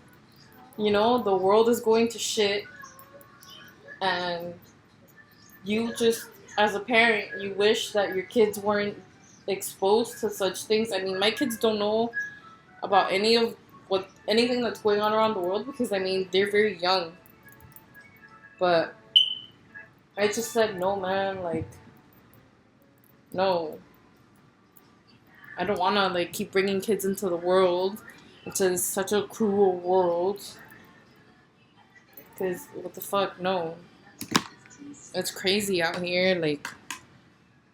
the world is going to shit and you just, as a parent, you wish that your kids weren't exposed to such things. I mean, my kids don't know about anything that's going on around the world because, they're very young. But I just said, no, man, no. I don't want to, keep bringing kids into the world, into such a cruel world. Because, what the fuck, no. It's crazy out here,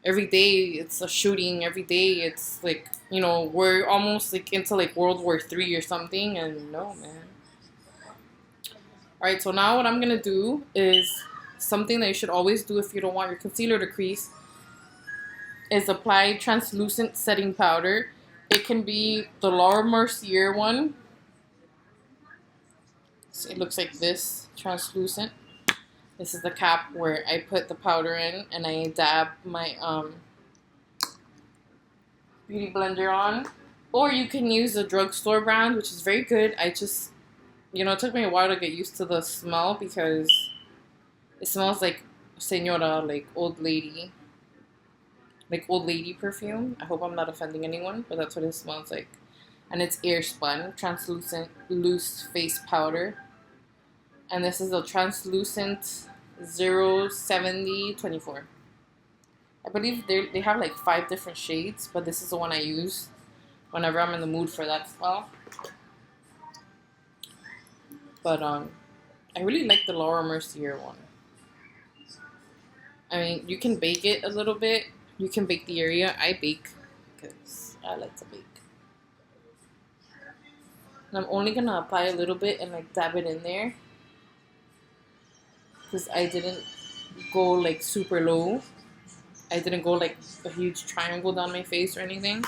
every day it's a shooting, every day it's, we're almost, into, World War III or something, and no, man. Alright, so now what I'm going to do is something that you should always do if you don't want your concealer to crease is apply translucent setting powder. It can be the Laura Mercier one. So it looks like this, translucent. This is the cap where I put the powder in and I dab my beauty blender on. Or you can use the drugstore brand, which is very good. I just, it took me a while to get used to the smell because it smells like señora, old lady. Old lady perfume. I hope I'm not offending anyone, but that's what it smells like. And it's air spun, translucent, loose face powder. And this is a translucent 07024. I believe they have 5 different shades, but this is the one I use whenever I'm in the mood for that smell. But I really like the Laura Mercier one. You can bake it a little bit. You can bake the area. I bake because I like to bake. And I'm only going to apply a little bit and dab it in there. Because I didn't go super low. I didn't go a huge triangle down my face or anything.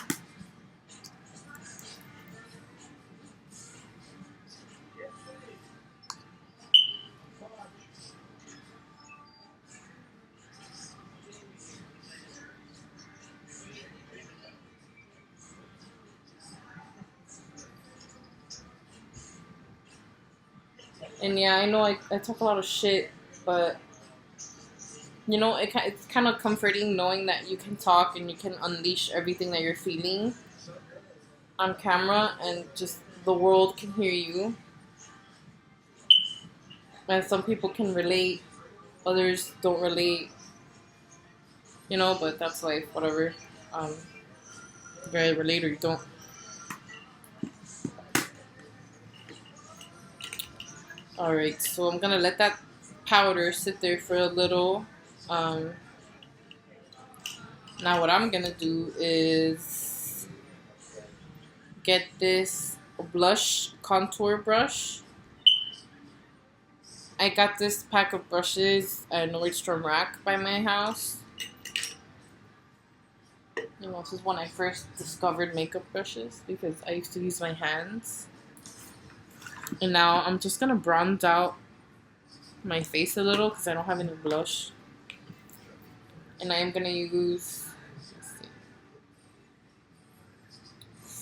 And yeah, I know I talk a lot of shit, but it's kind of comforting knowing that you can talk and you can unleash everything that you're feeling on camera and just the world can hear you. And some people can relate, others don't relate, but that's life, whatever. You gotta relate or you don't. Alright, so I'm gonna let that powder sit there for a little. Now what I'm gonna do is get this blush contour brush. I got this pack of brushes at Nordstrom Rack by my house. This is when I first discovered makeup brushes because I used to use my hands. And now I'm just gonna bronze out my face a little because I don't have any blush. And I am gonna use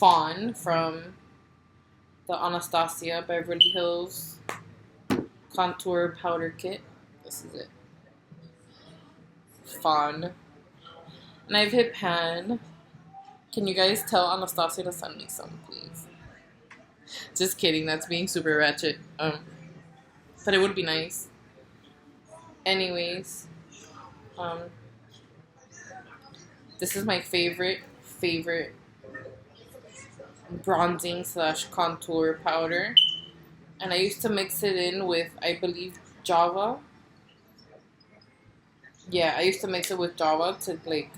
Fawn from the Anastasia Beverly Hills Contour Powder Kit. This is it. Fawn. And I've hit pan. Can you guys tell Anastasia to send me some, please? Just kidding. That's being super ratchet. But it would be nice. Anyways, um, this is my favorite bronzing / contour powder, and I used to mix it in with, I believe, Java. Yeah, I used to mix it with Java to like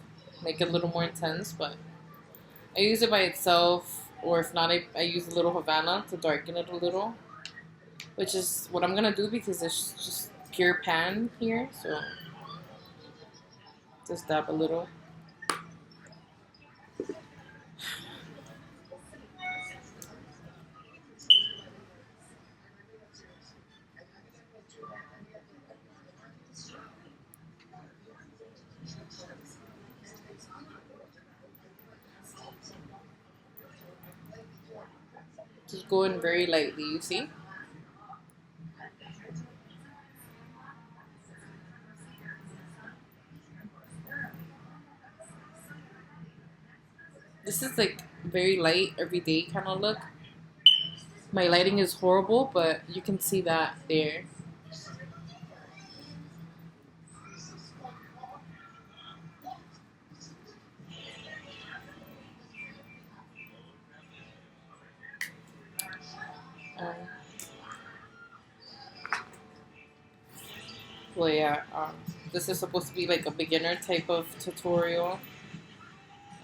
make it a little more intense, but I use it by itself, or if not, I use a little Havana to darken it a little, which is what I'm gonna do because it's just pure pan here, so just dab a little. Just go in very lightly, you see? This is like very light, everyday kind of look. My lighting is horrible, but you can see that there. Um, well, yeah, this is supposed to be like a beginner type of tutorial.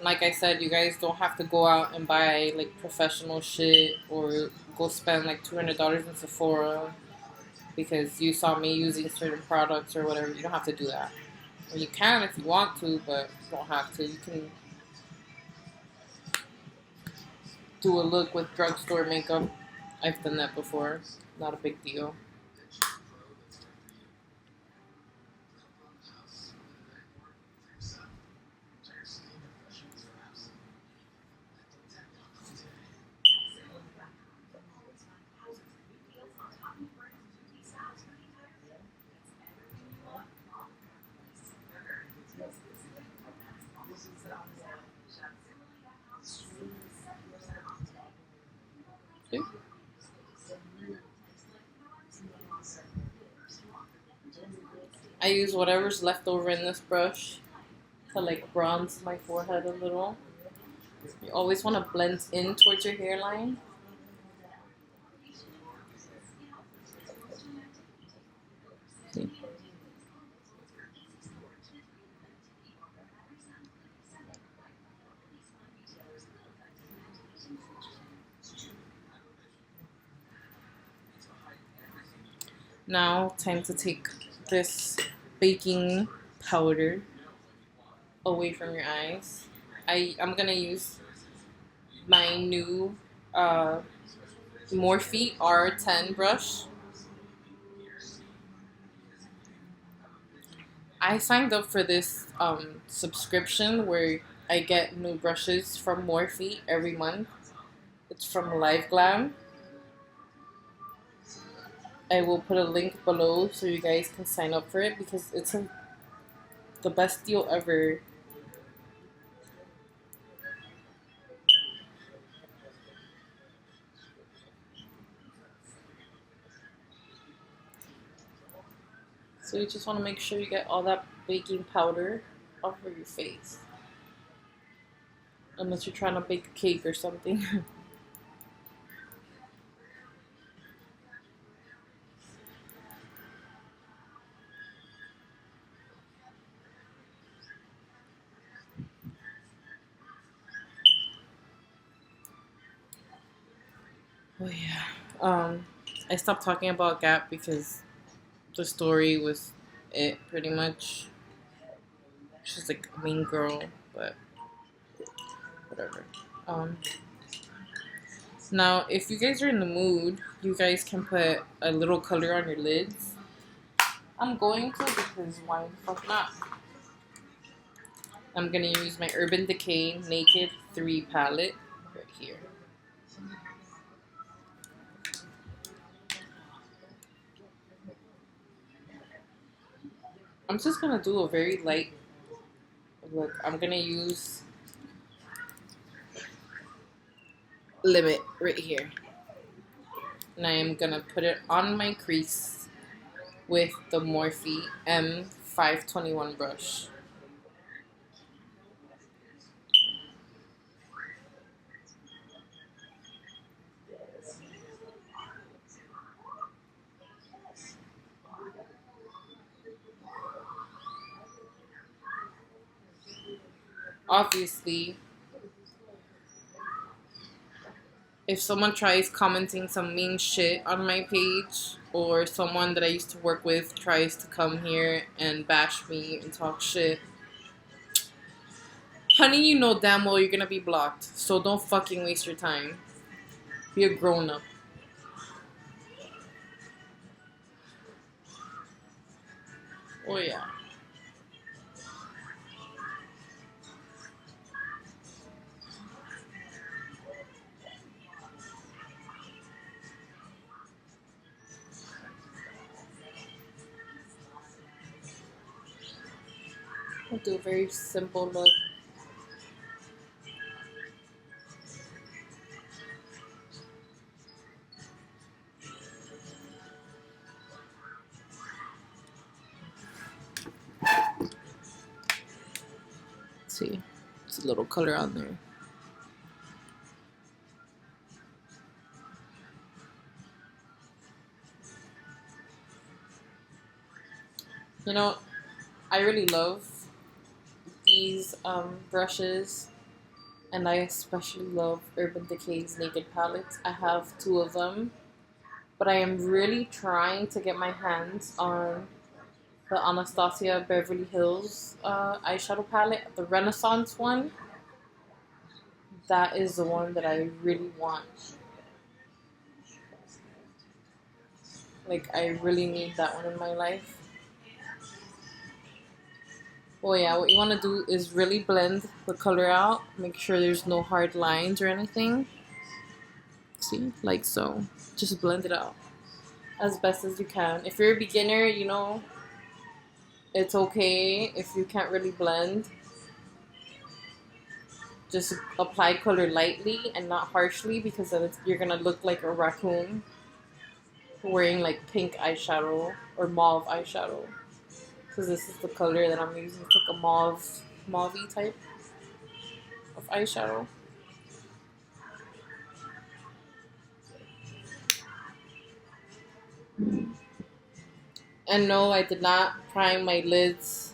Like I said, you guys don't have to go out and buy like professional shit or go spend like $200 in Sephora because you saw me using certain products or whatever. You don't have to do that. Well, you can if you want to, but you don't have to. You can do a look with drugstore makeup. I've done that before. Not a big deal. See? I use whatever's left over in this brush to like bronze my forehead a little. You always want to blend in towards your hairline. See? Now, time to take this baking powder away from your eyes. I'm gonna use my new Morphe R10 brush. I signed up for this subscription where I get new brushes from Morphe every month. It's from Live Glam. I will put a link below so you guys can sign up for it because it's the best deal ever. So you just want to make sure you get all that baking powder off of your face. Unless you're trying to bake a cake or something. Oh yeah. I stopped talking about Gap because the story was it pretty much. She's like a mean girl, but whatever. Now if you guys are in the mood, you guys can put a little color on your lids. I'm going to because why the fuck not? I'm gonna use my Urban Decay Naked 3 palette. right here. I'm just gonna do a very light look. I'm gonna use Limit right here. And I am gonna put it on my crease with the Morphe M521 brush. Obviously, if someone tries commenting some mean shit on my page, or someone that I used to work with tries to come here and bash me and talk shit, honey, you know damn well you're gonna be blocked. So don't fucking waste your time. Be a grown up. Oh yeah. I'll do a very simple look. Let's see. It's a little color on there. You know, I really love these brushes, and I especially love Urban Decay's Naked Palettes. I have two of them, but I am really trying to get my hands on the Anastasia Beverly Hills eyeshadow palette, the Renaissance one. That is the one that I really want. Like, I really need that one in my life. Oh yeah, what you want to do is really blend the color out. Make sure there's no hard lines or anything. See, like so. Just blend it out as best as you can. If you're a beginner, you know, it's okay if you can't really blend. Just apply color lightly and not harshly, because then you're gonna look like a raccoon wearing like pink eyeshadow or mauve eyeshadow. Because this is the color that I'm using. It's like a mauve type of eyeshadow. And no, I did not prime my lids.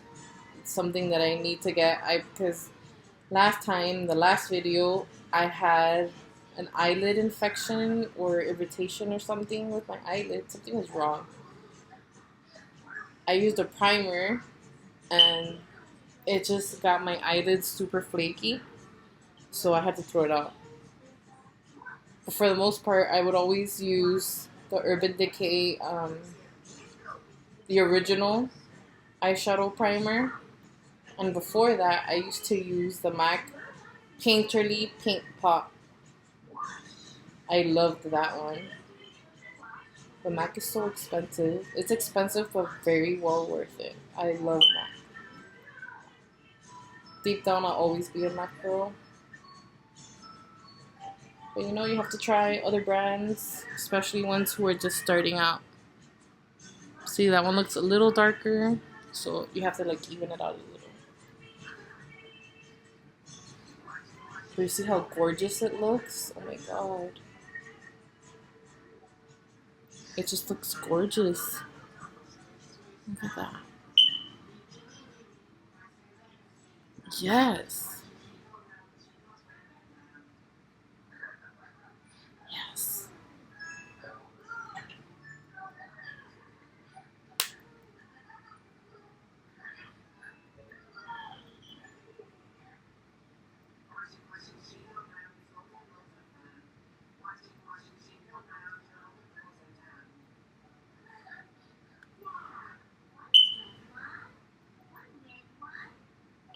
It's something that I need to get. Because last time, the last video, I had an eyelid infection or irritation or something with my eyelid. Something was wrong. I used a primer and it just got my eyelids super flaky. So I had to throw it out. But for the most part, I would always use the Urban Decay, the original eyeshadow primer. And before that, I used to use the MAC Painterly Paint Pot. I loved that one. The MAC is so expensive. It's expensive, but very well worth it. I love MAC. Deep down, I'll always be a MAC girl. But you know, you have to try other brands, especially ones who are just starting out. See, that one looks a little darker, so you have to like even it out a little. But you see how gorgeous it looks? Oh my god. It just looks gorgeous. Look at that. Yes. Yes.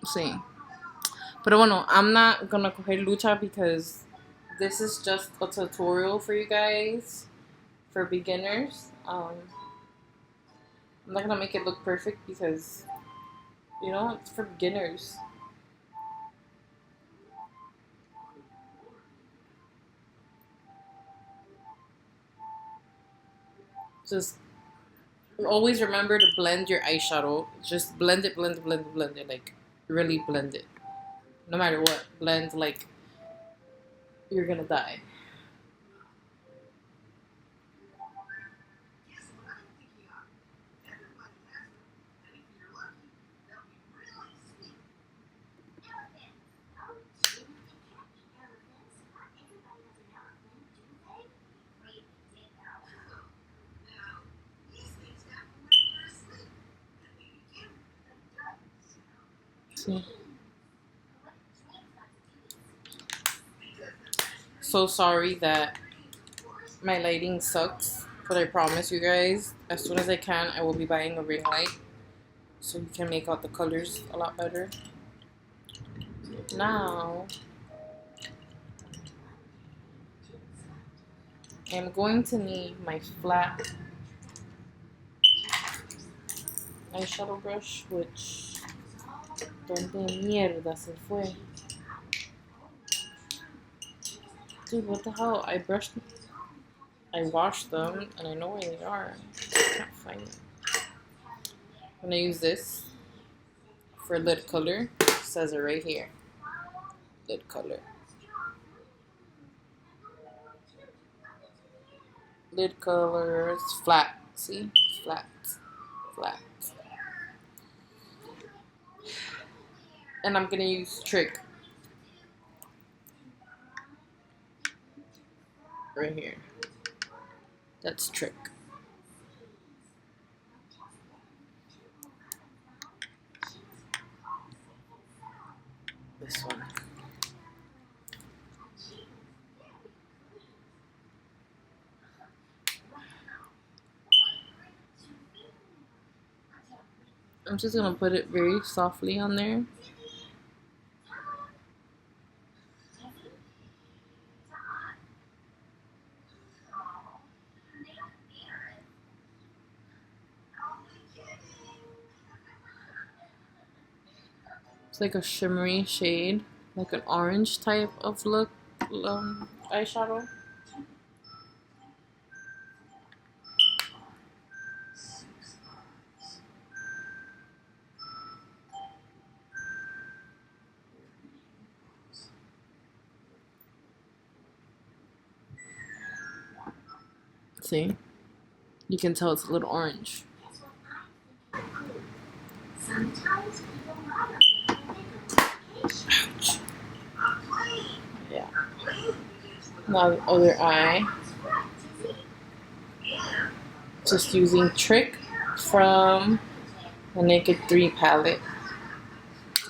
Sí. Pero bueno, I'm not gonna coger lucha because this is just a tutorial for you guys, for beginners. I'm not gonna make it look perfect because, you know, it's for beginners. Just always remember to blend your eyeshadow. Just blend it, blend it, blend it, blend it. Like, really blend it. No matter what. Blend like you're gonna die. See? So sorry that my lighting sucks, but I promise you guys, as soon as I can, I will be buying a ring light so you can make out the colors a lot better. Now, I'm going to need my flat eyeshadow brush, which, donde mierda se fue? Dude, what the hell? I washed them, and I know where they are. I can't find them. I'm gonna use this for lid color. It says it right here. Lid color. Lid color is flat. See? Flat. Flat. And I'm gonna use Trick. Right here. That's Trick. This one. I'm just gonna put it very softly on there. It's like a shimmery shade, like an orange type of look eyeshadow. See? You can tell it's a little orange. Ouch. Yeah. Now the other eye. Just using Trick from the Naked 3 palette.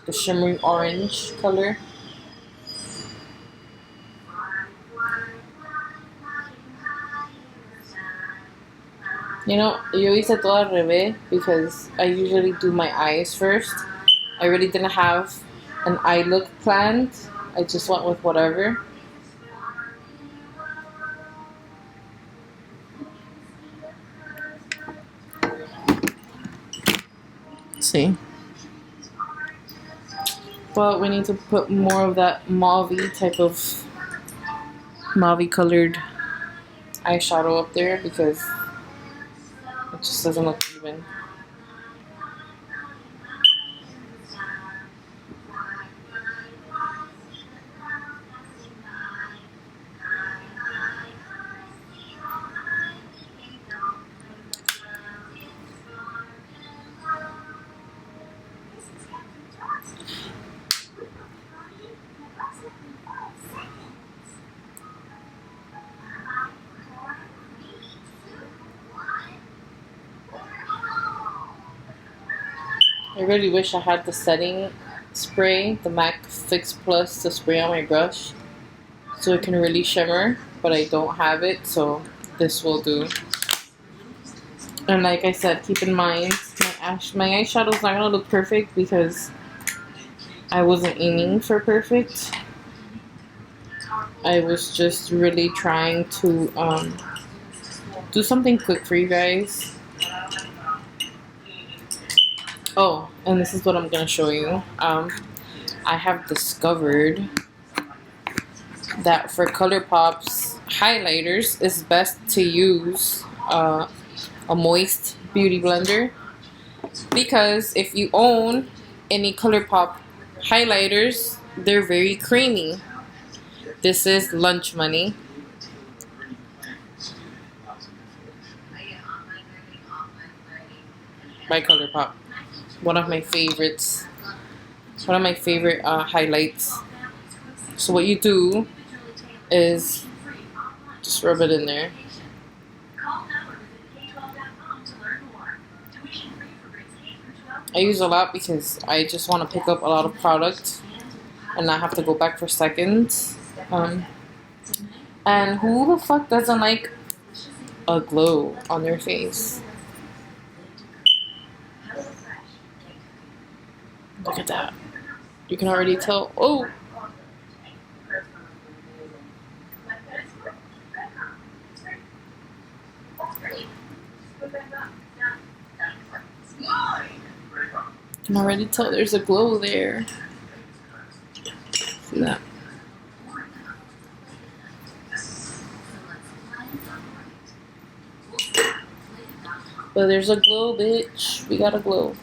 The shimmery orange color. You know, yo hice todo al revés because I usually do my eyes first. I really didn't have an eye look planned. I just went with whatever. See? But we need to put more of that mauve type of mauve colored eyeshadow up there because it just doesn't look even. I really wish I had the setting spray, the MAC Fix Plus, to spray on my brush so it can really shimmer, but I don't have it, so this will do. And like I said, keep in mind, my eyeshadow is not going to look perfect because I wasn't aiming for perfect. I was just really trying to do something quick for you guys. Oh, and this is what I'm gonna show you. I have discovered that for ColourPop's highlighters, it's best to use a moist beauty blender, because if you own any ColourPop highlighters, they're very creamy. This is lunch money. By ColourPop. One of my favorites. One of my favorite highlights. So what you do is just rub it in there. I use a lot because I just want to pick up a lot of product and not have to go back for seconds. And who the fuck doesn't like a glow on their face? Look at that. You can already tell. Oh! You can already tell there's a glow there. See that? But there's a glow, bitch. We got a glow.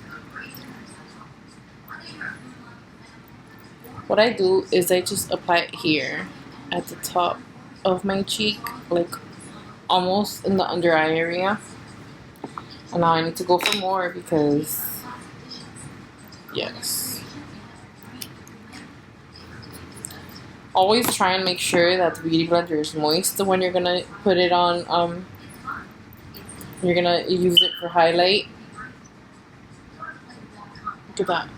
What I do is I just apply it here at the top of my cheek, like almost in the under eye area. And now I need to go for more because, yes. Always try and make sure that the beauty blender is moist when you're gonna put it on, you're gonna use it for highlight. Look at that.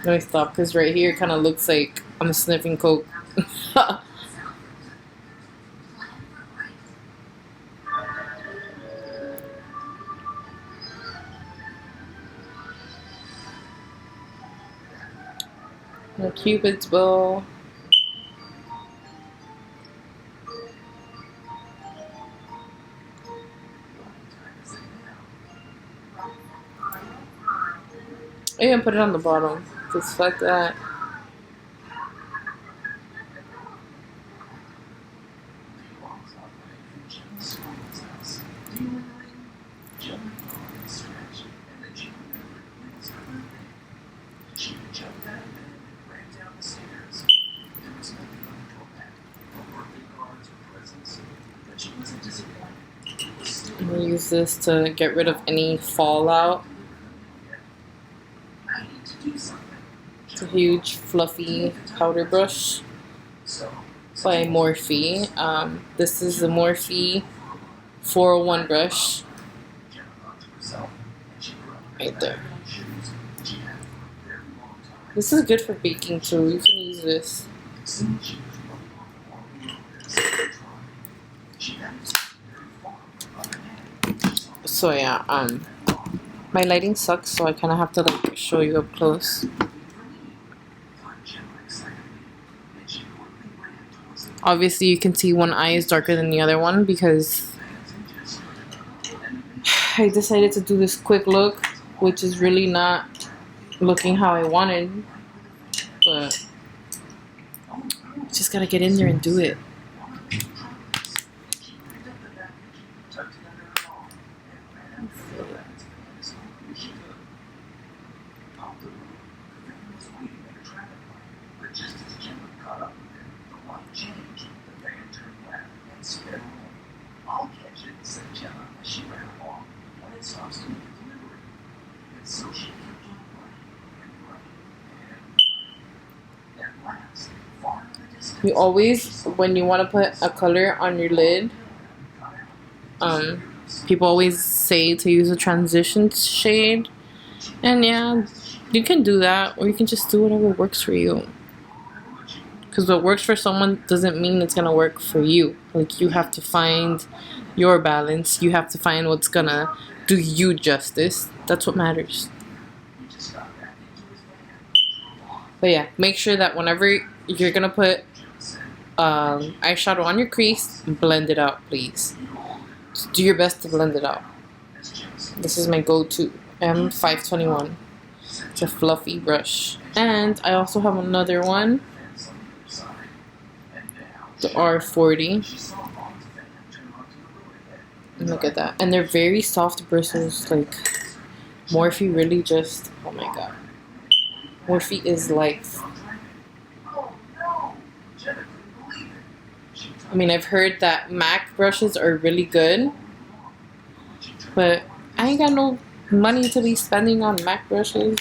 Let me stop because right here kind of looks like I'm sniffing coke. A Cupid's bow. I even put it on the bottom. Just fuck that. I'm gonna use this to get rid of any fallout. It's a huge fluffy powder brush by Morphe. This is the Morphe 401 brush. Right there. This is good for baking too. You can use this. So yeah, my lighting sucks, so I kind of have to like show you up close. Obviously, you can see one eye is darker than the other one because I decided to do this quick look, which is really not looking how I wanted, but just gotta get in there and do it. You always, when you want to put a color on your lid, people always say to use a transition shade, and yeah, you can do that, or you can just do whatever works for you. Because what works for someone doesn't mean it's gonna work for you. Like, you have to find your balance. You have to find what's gonna do you justice. That's what matters. But yeah, make sure that whenever you're gonna put eyeshadow on your crease, blend it out, please. Just do your best to blend it out. This is my go-to M521. It's a fluffy brush. And I also have another one, the R40. Look at that. And they're very soft bristles. Like, Morphe really just, oh my god. Morphe is life. I mean, I've heard that MAC brushes are really good, but I ain't got no money to be spending on MAC brushes.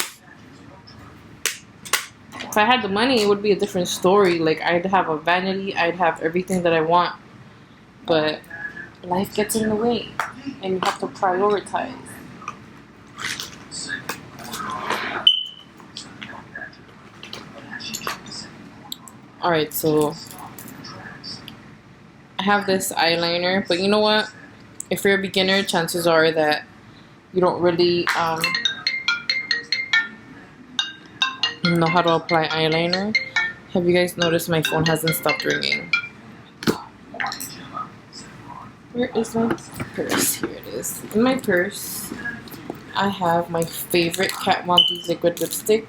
If I had the money, it would be a different story. Like, I'd have a vanity, I'd have everything that I want. But life gets in the way, and you have to prioritize. Alright, so I have this eyeliner, but you know what? If you're a beginner, chances are that you don't really know how to apply eyeliner. Have you guys noticed my phone hasn't stopped ringing? Where is my purse? Here it is. In my purse, I have my favorite Kat Von D liquid lipstick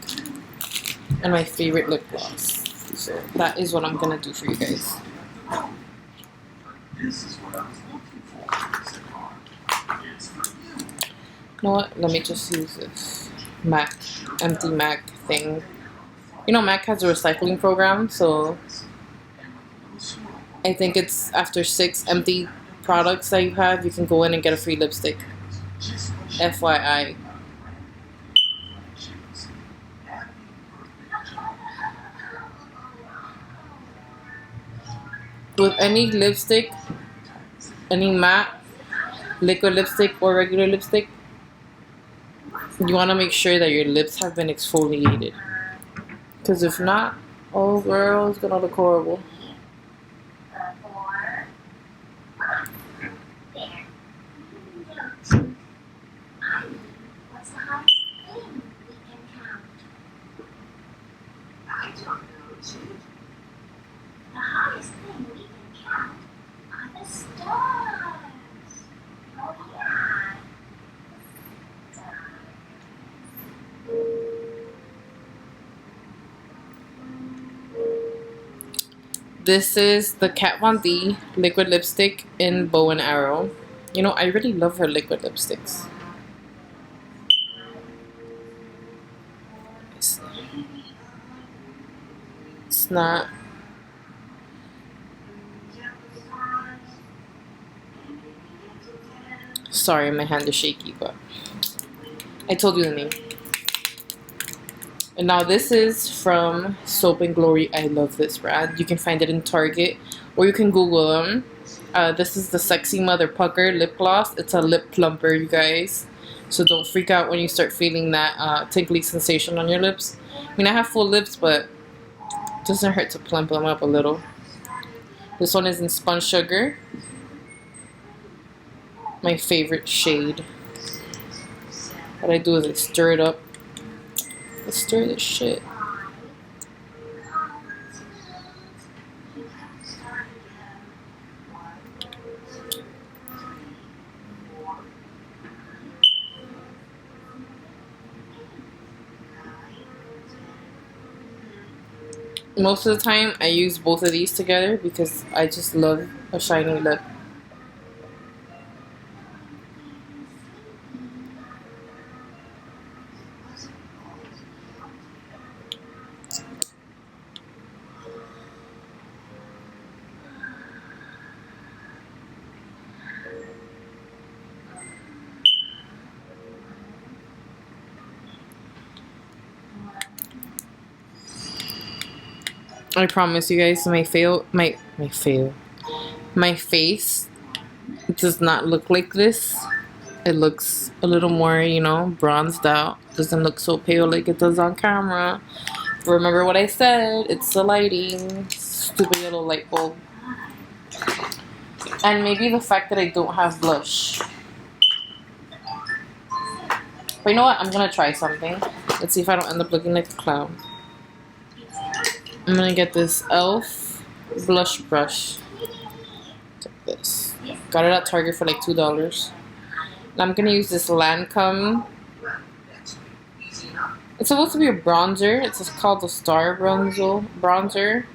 and my favorite lip gloss. So that is what I'm gonna do for you guys. You know what? Let me just use this MAC, empty MAC thing. You know, MAC has a recycling program, so I think it's after 6 empty products that you have, you can go in and get a free lipstick. FYI. With any lipstick, any matte, liquid lipstick, or regular lipstick, you want to make sure that your lips have been exfoliated. Because if not, oh girl, it's gonna look horrible. This is the Kat Von D liquid lipstick in Bow and Arrow. You know, I really love her liquid lipsticks. It's not... Sorry, my hand is shaky, but I told you the name. And now this is from Soap and Glory. I love this brand. You can find it in Target or you can Google them. This is the Sexy Mother Pucker lip gloss. It's a lip plumper, you guys. So don't freak out when you start feeling that tingly sensation on your lips. I mean, I have full lips, but it doesn't hurt to plump them up a little. This one is in Spun Sugar. My favorite shade. What I do is I stir it up. Let's stir this shit. Most of the time, I use both of these together because I just love a shiny lip. I promise you guys, my face does not look like this. It looks a little more, you know, bronzed out. Doesn't look so pale like it does on camera. Remember what I said, it's the lighting. Stupid little light bulb. And maybe the fact that I don't have blush. But you know what, I'm gonna try something. Let's see if I don't end up looking like a clown. I'm gonna get this e.l.f. blush brush. Take this. Got it at Target for like $2. And I'm gonna use this Lancome. It's supposed to be a bronzer. It's just called the Star Bronzer. Bronzer.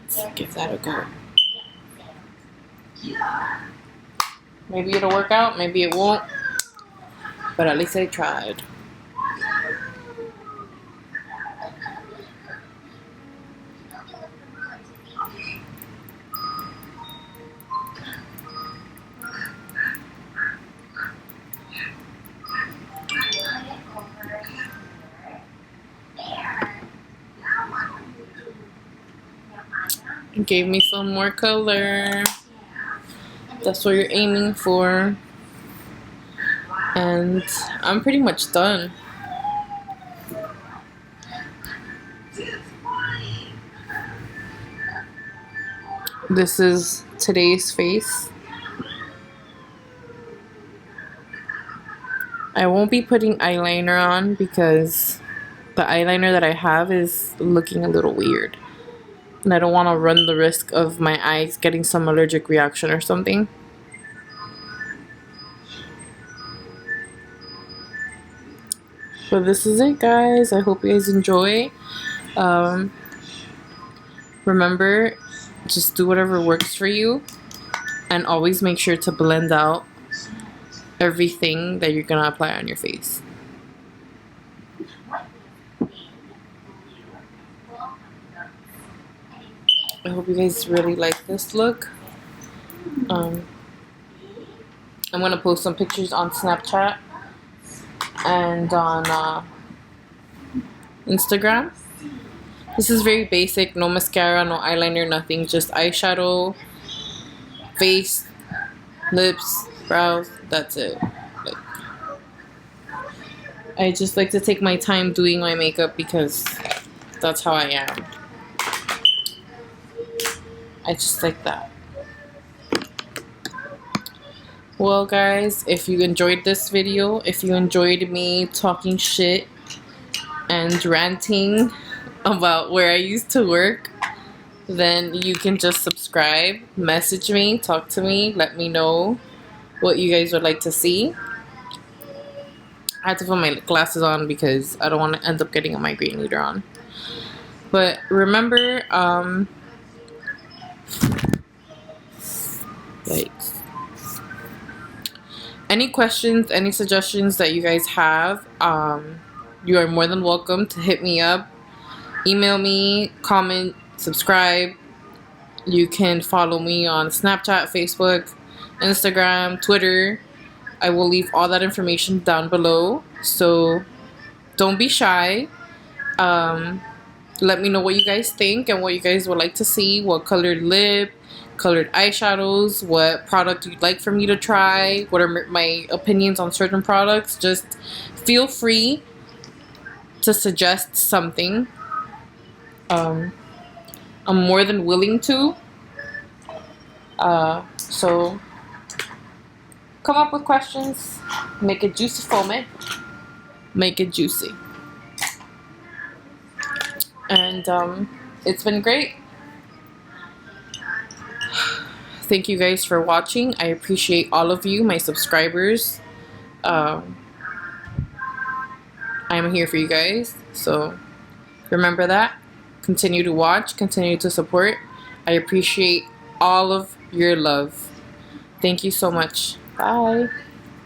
Let's give that a go. Maybe it'll work out, maybe it won't. But at least I tried. Gave me some more color. That's what you're aiming for. And I'm pretty much done. This is today's face. I won't be putting eyeliner on because the eyeliner that I have is looking a little weird. And I don't want to run the risk of my eyes getting some allergic reaction or something. But this is it, guys. I hope you guys enjoy. Remember, just do whatever works for you. And always make sure to blend out everything that you're going to apply on your face. I hope you guys really like this look. I'm going to post some pictures on Snapchat and on Instagram. This is very basic. No mascara, no eyeliner, nothing. Just eyeshadow, face, lips, brows. That's it. Like, I just like to take my time doing my makeup because that's how I am. I just like that. Well, guys, if you enjoyed this video, if you enjoyed me talking shit and ranting about where I used to work, then you can just subscribe, message me, talk to me, let me know what you guys would like to see. I had to put my glasses on because I don't want to end up getting a migraine later on. But remember, like, any questions, any suggestions that you guys have, you are more than welcome to hit me up, email me, comment, subscribe. You can follow me on Snapchat, Facebook, Instagram, Twitter. I will leave all that information down below, so don't be shy. Let me know what you guys think and what you guys would like to see, what colored lip, colored eyeshadows, what product you'd like for me to try, what are my opinions on certain products. Just feel free to suggest something. I'm more than willing to. So come up with questions, make it juicy for me, make it juicy. And it's been great. Thank you guys for watching. I appreciate all of you, my subscribers. I'm here for you guys, so remember that. Continue to watch, continue to support. I appreciate all of your love. Thank you so much. Bye.